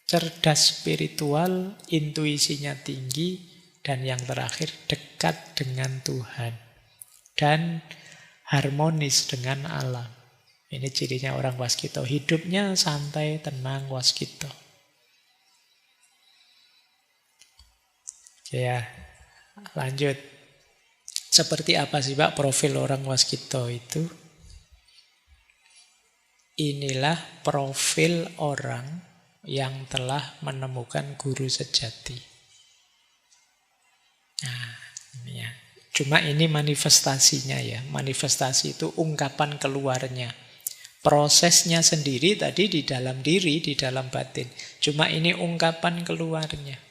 Cerdas spiritual, intuisinya tinggi, dan yang terakhir dekat dengan Tuhan. Dan harmonis dengan alam. Ini cirinya orang waskita. Hidupnya santai, tenang, waskita. Ya, lanjut. Seperti apa sih Pak profil orang waskita itu? Inilah profil orang yang telah menemukan guru sejati. Nah, ini ya. Cuma ini manifestasinya ya. Manifestasi itu ungkapan keluarnya. Prosesnya sendiri tadi di dalam diri, di dalam batin. Cuma ini ungkapan keluarnya.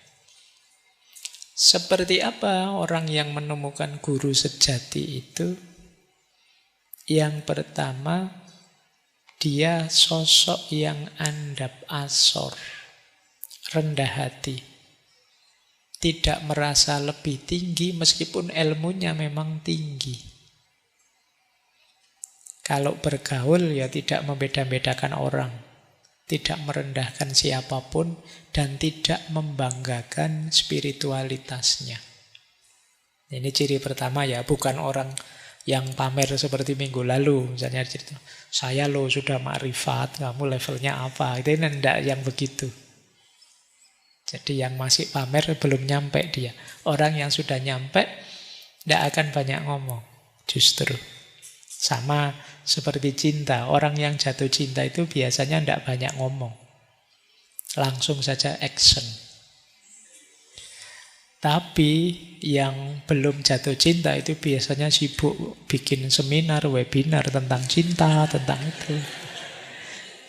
Seperti apa orang yang menemukan guru sejati itu? Yang pertama, dia sosok yang andap asor, rendah hati. Tidak merasa lebih tinggi meskipun ilmunya memang tinggi. Kalau bergaul ya tidak membeda-bedakan orang. Tidak merendahkan siapapun dan tidak membanggakan spiritualitasnya. Ini ciri pertama ya, bukan orang yang pamer seperti minggu lalu. Misalnya cerita, saya loh sudah makrifat, kamu levelnya apa? Itu tidak yang begitu. Jadi yang masih pamer belum nyampe dia. Orang yang sudah nyampe tidak akan banyak ngomong, justru. Sama seperti cinta. Orang yang jatuh cinta itu biasanya tidak banyak ngomong. Langsung saja action. Tapi yang belum jatuh cinta itu biasanya sibuk bikin seminar, webinar tentang cinta, tentang itu.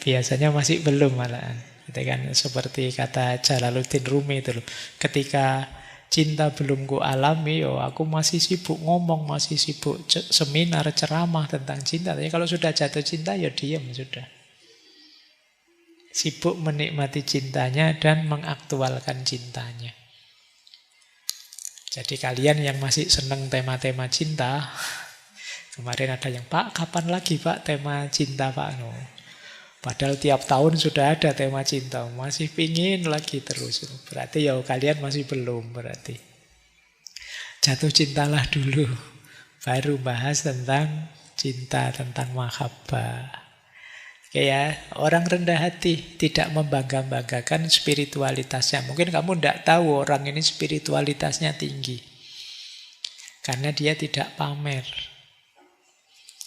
Biasanya masih belum malahan. Itu kan seperti kata Jalaluddin Rumi itu loh. Ketika cinta belum ku alami, aku masih sibuk ngomong, masih sibuk seminar, ceramah tentang cinta. Tapi kalau sudah jatuh cinta, ya diam sudah. Sibuk menikmati cintanya dan mengaktualkan cintanya. Jadi kalian yang masih seneng tema-tema cinta, kemarin ada yang, Pak, kapan lagi Pak tema cinta Pak? No. Padahal tiap tahun sudah ada tema cinta, masih pingin lagi terus. Berarti ya kalian masih belum berarti. Jatuh cintalah dulu, baru bahas tentang cinta, tentang mahabbah. Ya, orang rendah hati tidak membangga-banggakan spiritualitasnya. Mungkin kamu tidak tahu orang ini spiritualitasnya tinggi. Karena dia tidak pamer.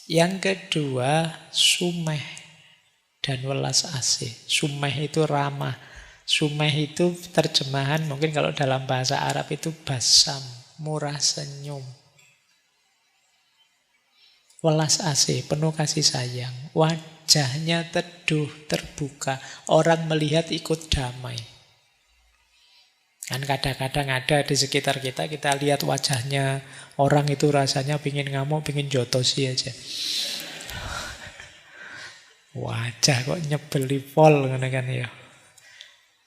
Yang kedua, sumeh dan welas asih. Sumeh itu ramah. Sumeh itu terjemahan, mungkin kalau dalam bahasa Arab itu basam, murah senyum. Welas asih, penuh kasih sayang. Wajahnya teduh, terbuka. Orang melihat ikut damai. Kan kadang-kadang ada di sekitar kita, kita lihat wajahnya orang itu rasanya pingin ngamuk, pingin jotosi aja. Wajah kok nyebeli pol kan ya.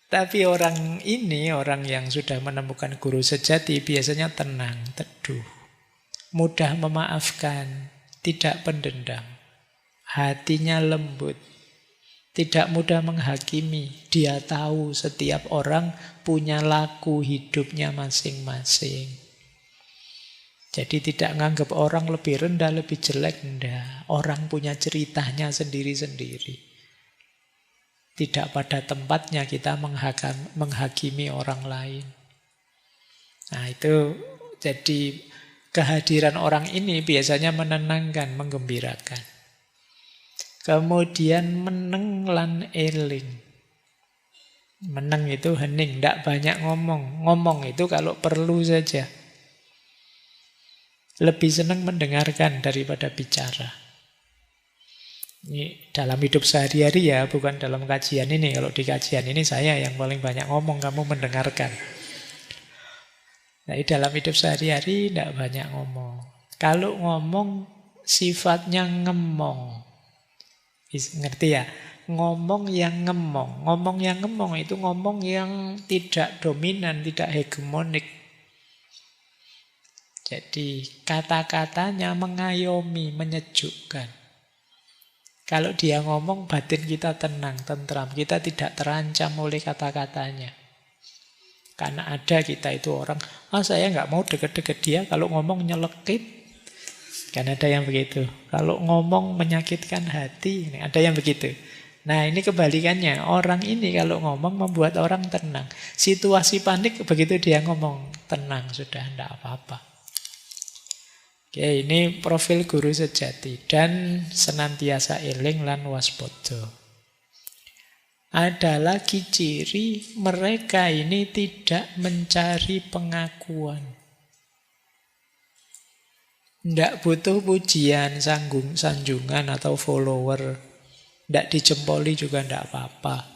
Tapi orang ini, orang yang sudah menemukan guru sejati, biasanya tenang, teduh, mudah memaafkan, tidak pendendam, hatinya lembut, tidak mudah menghakimi. Dia tahu setiap orang punya laku hidupnya masing-masing. Jadi tidak menganggap orang lebih rendah, lebih jelek, enggak. Orang punya ceritanya sendiri-sendiri. Tidak pada tempatnya kita menghakimi orang lain. Nah itu jadi kehadiran orang ini biasanya menenangkan, menggembirakan. Kemudian meneng lan eling. Meneng itu hening, tidak banyak ngomong. Ngomong itu kalau perlu saja. Lebih senang mendengarkan daripada bicara. Ini dalam hidup sehari-hari ya, bukan dalam kajian ini. Kalau di kajian ini saya yang paling banyak ngomong, kamu mendengarkan. Nah, dalam hidup sehari-hari tidak banyak ngomong. Kalau ngomong sifatnya ngemong. Ngerti ya? Ngomong yang ngemong. Ngomong yang ngemong itu ngomong yang tidak dominan, tidak hegemonik. Jadi kata-katanya mengayomi, menyejukkan. Kalau dia ngomong, batin kita tenang, tentram. Kita tidak terancam oleh kata-katanya. Karena ada kita itu orang, saya nggak mau deket-deket dia, kalau ngomong nyelekit. Kan ada yang begitu. Kalau ngomong menyakitkan hati, ada yang begitu. Nah ini kebalikannya. Orang ini kalau ngomong membuat orang tenang. Situasi panik, begitu dia ngomong, tenang, sudah tidak apa-apa. Oke, ini profil guru sejati. Dan senantiasa eling lan waspada. Ada lagi ciri mereka ini tidak mencari pengakuan. Tidak butuh pujian, sanjungan atau follower. Tidak dijempoli juga tidak apa-apa.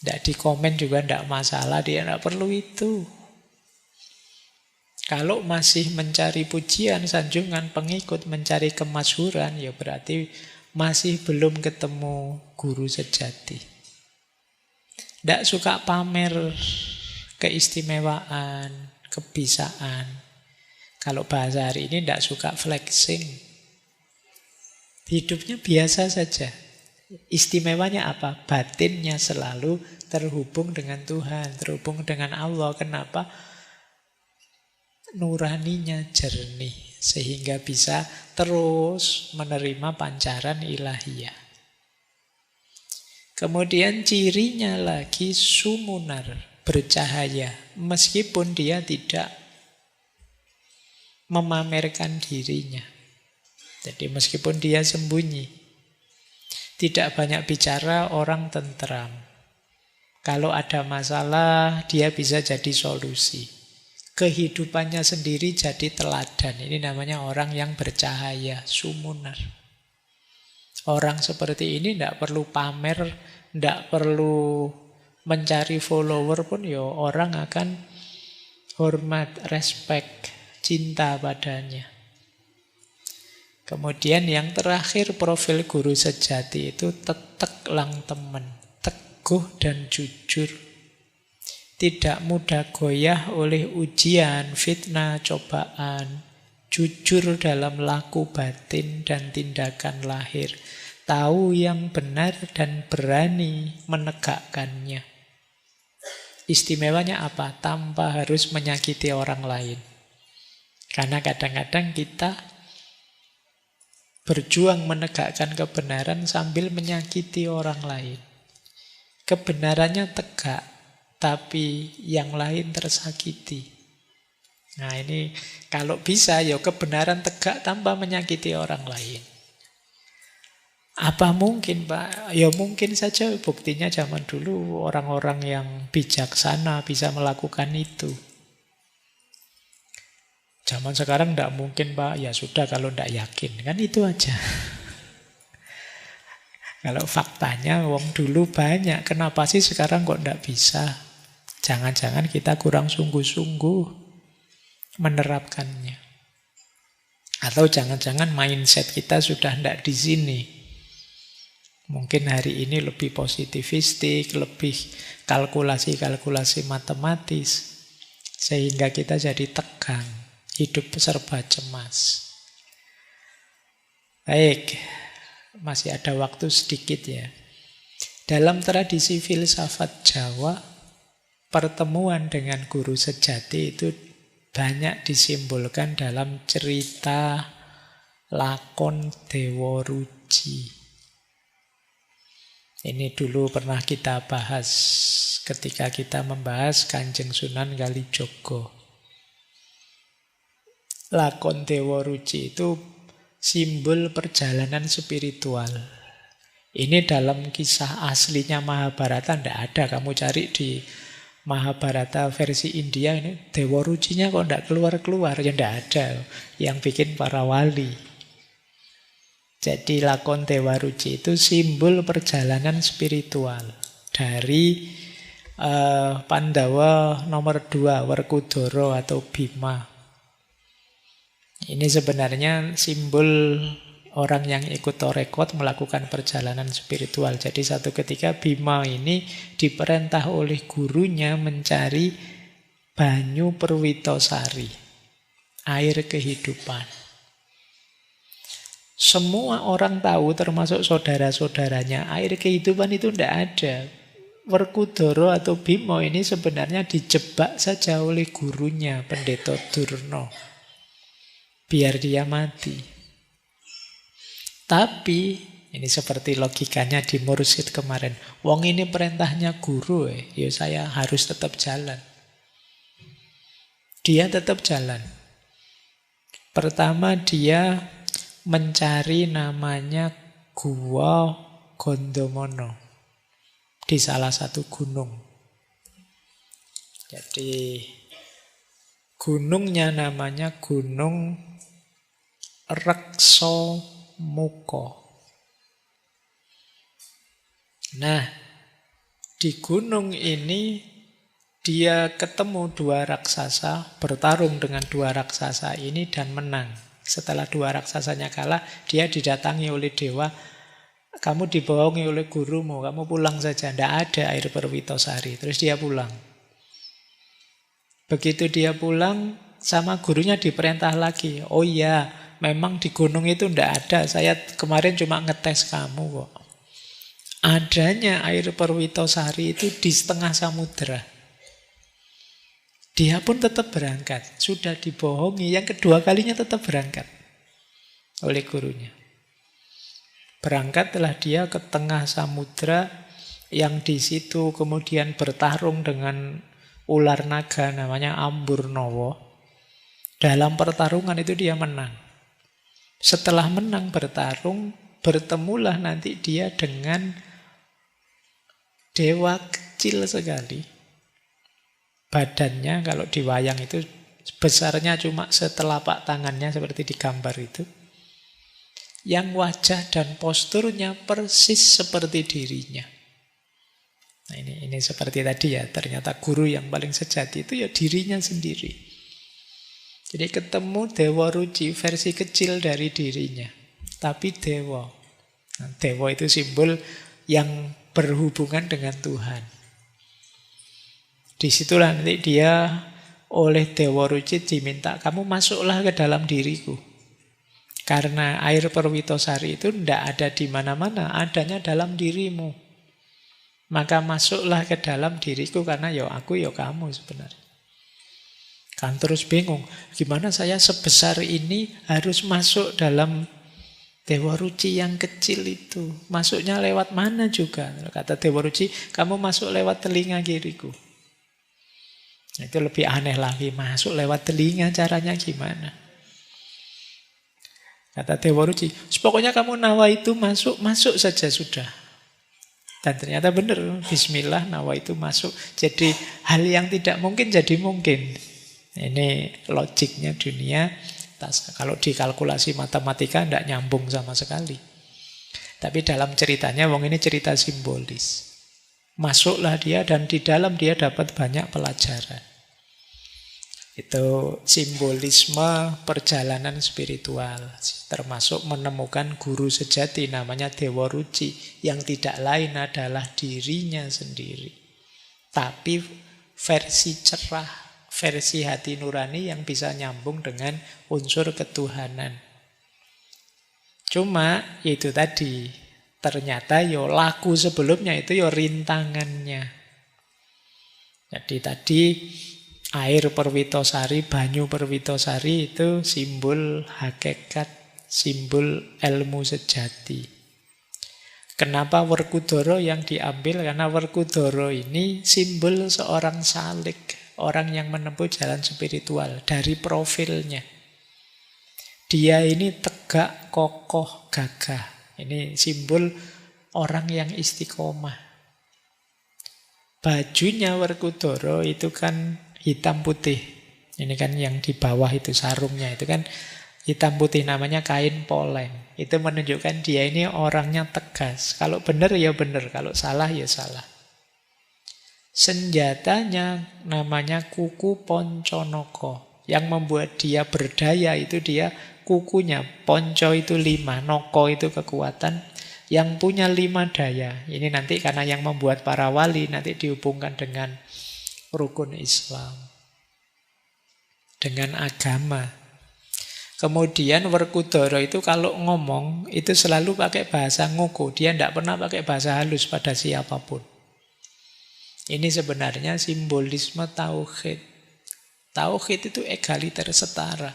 Tidak dikomen juga tidak masalah. Dia tidak perlu itu. Kalau masih mencari pujian, sanjungan, pengikut, mencari kemasyhuran, ya berarti masih belum ketemu guru sejati. Tidak suka pamer keistimewaan, kebisaan. Kalau bahasa hari ini tidak suka flexing. Hidupnya biasa saja. Istimewanya apa? Batinnya selalu terhubung dengan Tuhan, terhubung dengan Allah. Kenapa? Nuraninya jernih sehingga bisa terus menerima pancaran ilahiyah. Kemudian cirinya lagi sumunar, bercahaya, meskipun dia tidak memamerkan dirinya. Jadi meskipun dia sembunyi, tidak banyak bicara, orang tentram. Kalau ada masalah, dia bisa jadi solusi. Kehidupannya sendiri jadi teladan. Ini namanya orang yang bercahaya, sumunar. Orang seperti ini tidak perlu pamer, tidak perlu mencari follower pun ya orang akan hormat, respect, cinta padanya. Kemudian yang terakhir profil guru sejati itu tetek lang temen, teguh dan jujur. Tidak mudah goyah oleh ujian, fitnah, cobaan. Jujur dalam laku batin dan tindakan lahir. Tahu yang benar dan berani menegakkannya. Istimewanya apa? Tanpa harus menyakiti orang lain. Karena kadang-kadang kita Berjuang menegakkan kebenaran sambil menyakiti orang lain. Kebenarannya tegak, tapi yang lain tersakiti. Nah ini kalau bisa ya kebenaran tegak tanpa menyakiti orang lain. Apa mungkin Pak? Ya mungkin saja, buktinya zaman dulu orang-orang yang bijaksana bisa melakukan itu. Zaman sekarang tidak mungkin Pak, ya sudah kalau tidak yakin. Kan itu aja. Kalau faktanya wong dulu banyak, kenapa sih sekarang kok tidak bisa? Jangan-jangan kita kurang sungguh-sungguh menerapkannya. Atau jangan-jangan mindset kita sudah tidak di sini. Mungkin hari ini lebih positivistik, lebih kalkulasi-kalkulasi matematis. Sehingga kita jadi tegang, hidup serba cemas. Baik, masih ada waktu sedikit ya. Dalam tradisi filsafat Jawa, pertemuan dengan guru sejati itu banyak disimbolkan dalam cerita lakon Dewa Ruci. Ini dulu pernah kita bahas ketika kita membahas Kanjeng Sunan Kalijaga. Lakon Dewa Ruci itu simbol perjalanan spiritual. Ini dalam kisah aslinya Mahabharata tidak ada. Kamu cari di Mahabharata versi India ini Dewa Rucinya kok tidak keluar-keluar. Ya tidak ada. Yang bikin para wali. Jadi lakon Dewa Ruci itu simbol perjalanan spiritual. Dari Pandawa nomor 2, Werkudara atau Bima. Ini sebenarnya simbol orang yang ikut torekot melakukan perjalanan spiritual. Jadi satu ketika Bima ini diperintah oleh gurunya mencari banyu Perwitosari, air kehidupan. Semua orang tahu termasuk saudara-saudaranya, air kehidupan itu tidak ada. Werkudara atau Bima ini sebenarnya dijebak saja oleh gurunya, Pendeta Durna, biar dia mati. Tapi, ini seperti logikanya di Mursyid kemarin. Wong ini perintahnya guru, ya saya harus tetap jalan. Dia tetap jalan. Pertama dia mencari namanya Gua Gondomono di salah satu gunung. Jadi gunungnya namanya Gunung Rekso Muko. Nah, di gunung ini dia ketemu dua raksasa, bertarung dengan dua raksasa ini dan menang. Setelah dua raksasanya kalah, dia didatangi oleh dewa. Kamu dibohongi oleh gurumu, kamu pulang saja. Tidak ada air Perwitosari. Terus dia pulang. Begitu dia pulang, sama gurunya diperintah lagi. Oh iya, memang di gunung itu tidak ada. Saya kemarin cuma ngetes kamu kok. Adanya air Perwitosari itu di setengah samudera. Dia pun tetap berangkat. Sudah dibohongi. Yang kedua kalinya tetap berangkat oleh gurunya. Berangkatlah dia ke tengah samudera yang di situ kemudian bertarung dengan ular naga namanya Amburnowo. Dalam pertarungan itu dia menang. Setelah menang bertarung, bertemulah nanti dia dengan dewa kecil sekali. Badannya kalau di wayang itu besarnya cuma setelapak tangannya seperti di gambar itu. Yang wajah dan posturnya persis seperti dirinya. Nah ini seperti tadi ya, ternyata guru yang paling sejati itu ya dirinya sendiri. Jadi ketemu Dewa Ruci versi kecil dari dirinya. Tapi dewa. Nah, dewa itu simbol yang berhubungan dengan Tuhan. Disitulah nanti dia oleh Dewa Ruci diminta, kamu masuklah ke dalam diriku. Karena air Perwitosari itu tidak ada di mana-mana, adanya dalam dirimu. Maka masuklah ke dalam diriku karena ya aku ya kamu sebenarnya. Kan terus bingung, gimana saya sebesar ini harus masuk dalam Dewa Ruci yang kecil itu masuknya lewat mana juga. Kata Dewa Ruci, kamu masuk lewat telinga kiriku. Itu lebih aneh lagi, masuk lewat telinga caranya gimana? Kata Dewa Ruci, pokoknya kamu nawa itu masuk, masuk saja sudah. Dan ternyata benar, bismillah nawa itu masuk. Jadi hal yang tidak mungkin jadi mungkin. Ini logiknya dunia. Kalau dikalkulasi matematika tidak nyambung sama sekali. Tapi dalam ceritanya, wong ini cerita simbolis. Masuklah dia dan di dalam dia dapat banyak pelajaran. Itu simbolisme perjalanan spiritual. Termasuk menemukan guru sejati namanya Dewa Ruci. Yang tidak lain adalah dirinya sendiri. Tapi versi cerah, versi hati nurani yang bisa nyambung dengan unsur ketuhanan. Cuma itu tadi, ternyata yo laku sebelumnya itu yo rintangannya. Jadi tadi air Perwitosari, banyu Perwitosari itu simbol hakikat, simbol ilmu sejati. Kenapa Werkudara yang diambil? Karena Werkudara ini simbol seorang salik, orang yang menempuh jalan spiritual dari profilnya. Dia ini tegak, kokoh, gagah. Ini simbol orang yang istiqomah. Bajunya Werkudara itu kan hitam putih. Ini kan yang di bawah itu sarungnya. Itu kan hitam putih, namanya kain poleng. Itu menunjukkan dia ini orangnya tegas. Kalau benar ya benar, kalau salah ya salah. Senjatanya namanya kuku Ponconoko. Yang membuat dia berdaya itu dia kukunya. Ponco itu 5, noko itu kekuatan. Yang punya 5 daya. Ini nanti karena yang membuat para wali nanti dihubungkan dengan rukun Islam. Dengan agama. Kemudian Werkudara itu kalau ngomong itu selalu pakai bahasa ngoko. Dia tidak pernah pakai bahasa halus pada siapapun. Ini sebenarnya simbolisme tauhid. Tauhid itu egaliter, setara.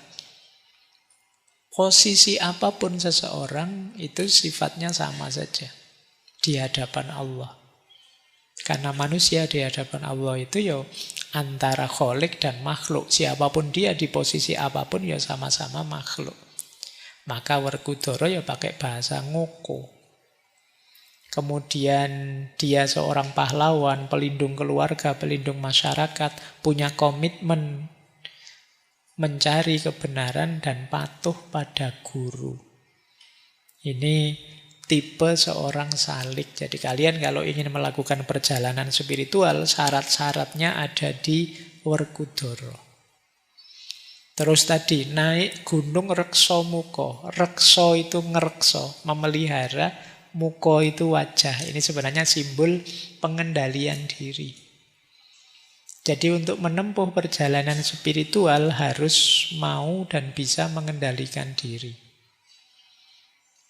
Posisi apapun seseorang itu sifatnya sama saja di hadapan Allah. Karena manusia di hadapan Allah itu ya antara kholik dan makhluk. Siapapun dia di posisi apapun ya sama-sama makhluk. Maka Werkudara ya pakai bahasa ngoko. Kemudian dia seorang pahlawan, pelindung keluarga, pelindung masyarakat, punya komitmen mencari kebenaran dan patuh pada guru. Ini tipe seorang salik. Jadi kalian kalau ingin melakukan perjalanan spiritual, syarat-syaratnya ada di Werkudara. Terus tadi naik gunung Rekso Muko. Rekso itu ngerekso, memelihara. Muko itu wajah. Ini sebenarnya simbol pengendalian diri. Jadi untuk menempuh perjalanan spiritual harus mau dan bisa mengendalikan diri.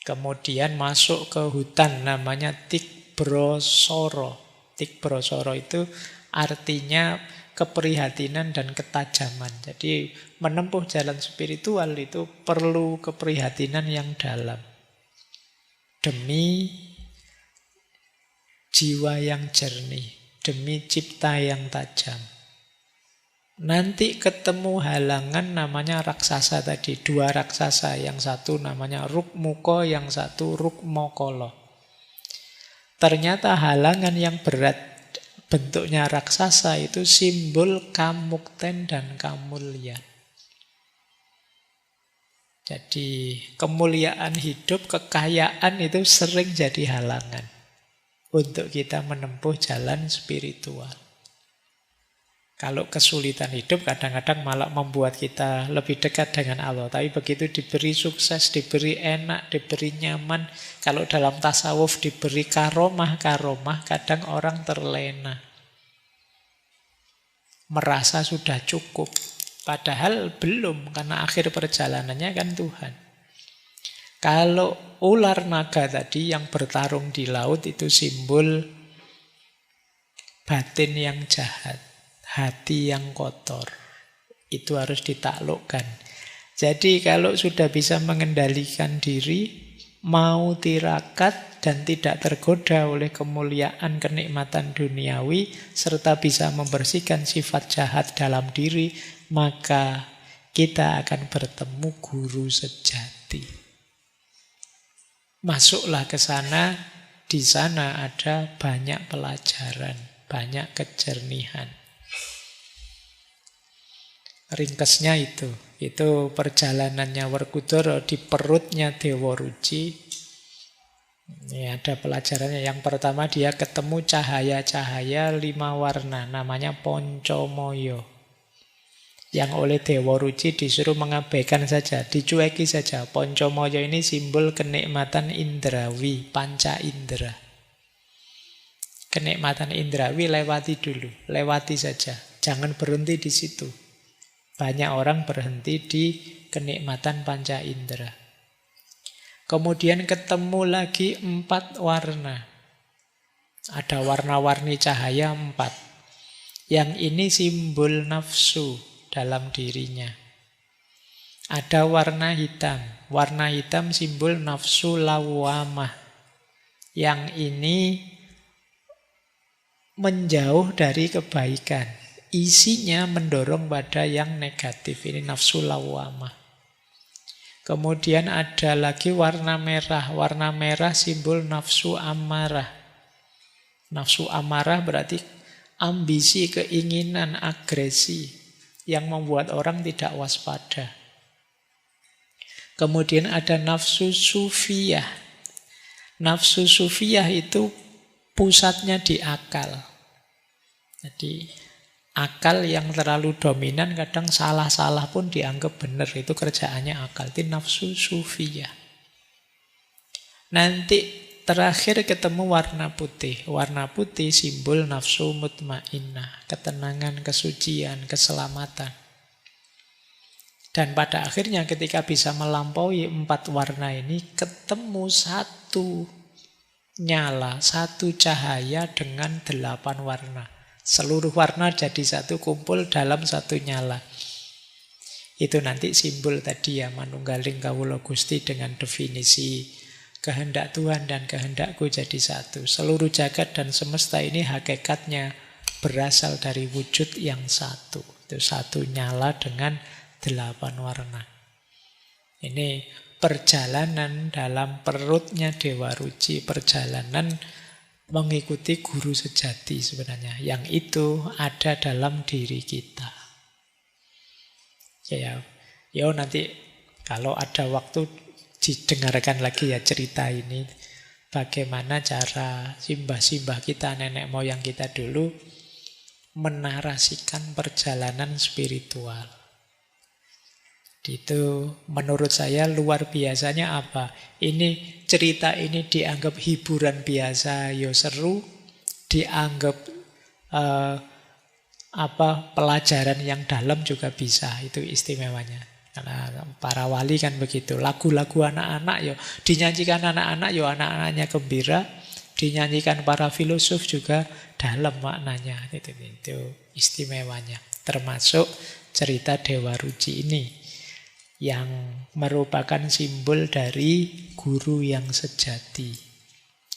Kemudian masuk ke hutan namanya Tikbrosoro. Tikbrosoro itu artinya keprihatinan dan ketajaman. Jadi menempuh jalan spiritual itu perlu keprihatinan yang dalam. Demi jiwa yang jernih, demi cipta yang tajam. Nanti ketemu halangan namanya raksasa tadi. 2 raksasa, yang satu namanya Rukmuko, yang satu Rukmokolo. Ternyata halangan yang berat bentuknya raksasa itu simbol kamukten dan kamulyan. Jadi kemuliaan hidup, kekayaan itu sering jadi halangan untuk kita menempuh jalan spiritual. Kalau kesulitan hidup kadang-kadang malah membuat kita lebih dekat dengan Allah. Tapi begitu diberi sukses, diberi enak, diberi nyaman. Kalau dalam tasawuf diberi karomah-karomah, kadang orang terlena. Merasa sudah cukup. Padahal belum, karena akhir perjalanannya kan Tuhan. Kalau ular naga tadi yang bertarung di laut itu simbol batin yang jahat, hati yang kotor. Itu harus ditaklukkan. Jadi kalau sudah bisa mengendalikan diri, mau tirakat dan tidak tergoda oleh kemuliaan kenikmatan duniawi, serta bisa membersihkan sifat jahat dalam diri, maka kita akan bertemu guru sejati. Masuklah ke sana, di sana ada banyak pelajaran, banyak kejernihan. Ringkesnya itu perjalanannya Werkudara di perutnya Dewa Ruci. Ini ada pelajarannya. Yang pertama dia ketemu cahaya-cahaya 5 warna, namanya Poncomoyo. Yang oleh Dewa Ruci disuruh mengabaikan saja, dicueki saja. Poncomoyo ini simbol kenikmatan indrawi, panca indera. Kenikmatan indrawi lewati dulu, lewati saja. Jangan berhenti di situ. Banyak orang berhenti di kenikmatan panca indera. Kemudian ketemu lagi 4 warna. Ada warna-warni cahaya 4. Yang ini simbol nafsu dalam dirinya. Ada warna hitam. Warna hitam simbol nafsu lawamah. Yang ini menjauh dari kebaikan. Isinya mendorong pada yang negatif. Ini nafsu lawamah. Kemudian ada lagi warna merah. Warna merah simbol nafsu amarah. Nafsu amarah berarti ambisi, keinginan, agresi yang membuat orang tidak waspada. Kemudian ada nafsu sufiyah. Nafsu sufiyah itu pusatnya di akal. Jadi akal yang terlalu dominan kadang salah-salah pun dianggap benar. Itu kerjaannya akal. Itu nafsu sufiyah. Nanti terakhir ketemu warna putih. Warna putih simbol nafsu mutmainnah. Ketenangan, kesucian, keselamatan. Dan pada akhirnya ketika bisa melampaui 4 warna ini, ketemu satu nyala, satu cahaya dengan 8 warna. Seluruh warna jadi satu, kumpul dalam satu nyala. Itu nanti simbol tadi ya, manunggaling kawula Gusti dengan definisi kehendak Tuhan dan kehendakku jadi satu. Seluruh jagat dan semesta ini hakikatnya berasal dari wujud yang satu. Itu satu nyala dengan 8 warna. Ini perjalanan dalam perutnya Dewa Ruci, perjalanan mengikuti guru sejati sebenarnya. Yang itu ada dalam diri kita. Ya nanti kalau ada waktu didengarkan lagi ya cerita ini. Bagaimana cara simbah-simbah kita, nenek moyang kita dulu menarasikan perjalanan spiritual. Itu menurut saya luar biasanya apa? Ini cerita ini dianggap hiburan biasa, yo seru, dianggap pelajaran yang dalam juga bisa. Itu istimewanya. Karena para wali kan begitu. Lagu-lagu anak-anak yo dinyanyikan anak-anak, yo anak-anaknya gembira, dinyanyikan para filosof juga dalam maknanya. Itu istimewanya. Termasuk cerita Dewa Ruci ini, yang merupakan simbol dari guru yang sejati,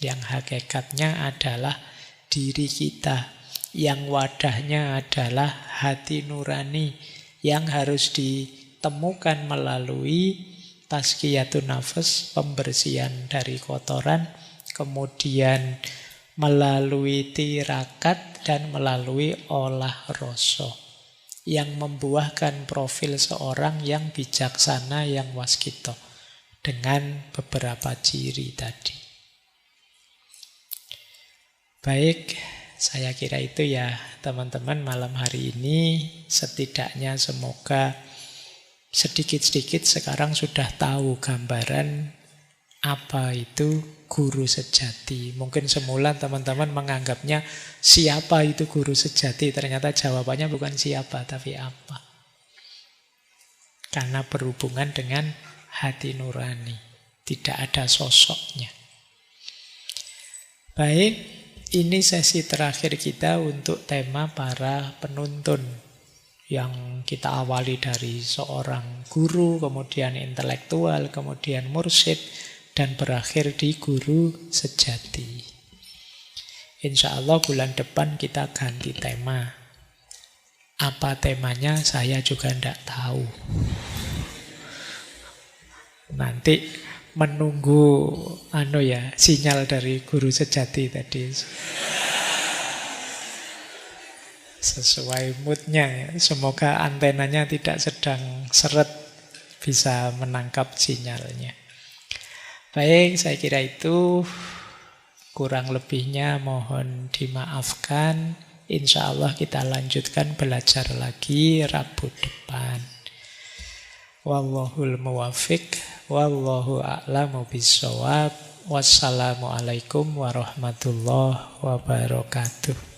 yang hakikatnya adalah diri kita, yang wadahnya adalah hati nurani, yang harus ditemukan melalui tazkiyatun nafas, pembersihan dari kotoran, kemudian melalui tirakat dan melalui olah rasa, yang membuahkan profil seorang yang bijaksana, yang waskito, dengan beberapa ciri tadi. Baik, saya kira itu ya teman-teman malam hari ini. Setidaknya semoga sedikit-sedikit sekarang sudah tahu gambaran apa itu guru sejati. Mungkin semula teman-teman menganggapnya siapa itu guru sejati. Ternyata jawabannya bukan siapa, tapi apa. Karena berhubungan dengan hati nurani. Tidak ada sosoknya. Baik, ini sesi terakhir kita untuk tema para penuntun. Yang kita awali dari seorang guru, kemudian intelektual, kemudian mursyid, dan berakhir di guru sejati. Insya Allah bulan depan kita ganti tema. Apa temanya saya juga tidak tahu. Nanti menunggu sinyal dari guru sejati tadi. Sesuai moodnya ya. Semoga antenanya tidak sedang seret, bisa menangkap sinyalnya. Baik, saya kira itu. Kurang lebihnya mohon dimaafkan. Insya Allah kita lanjutkan belajar lagi Rabu depan. Wallahul muwafiq, wallahu a'lamu bissawab. Wassalamualaikum warahmatullahi wabarakatuh.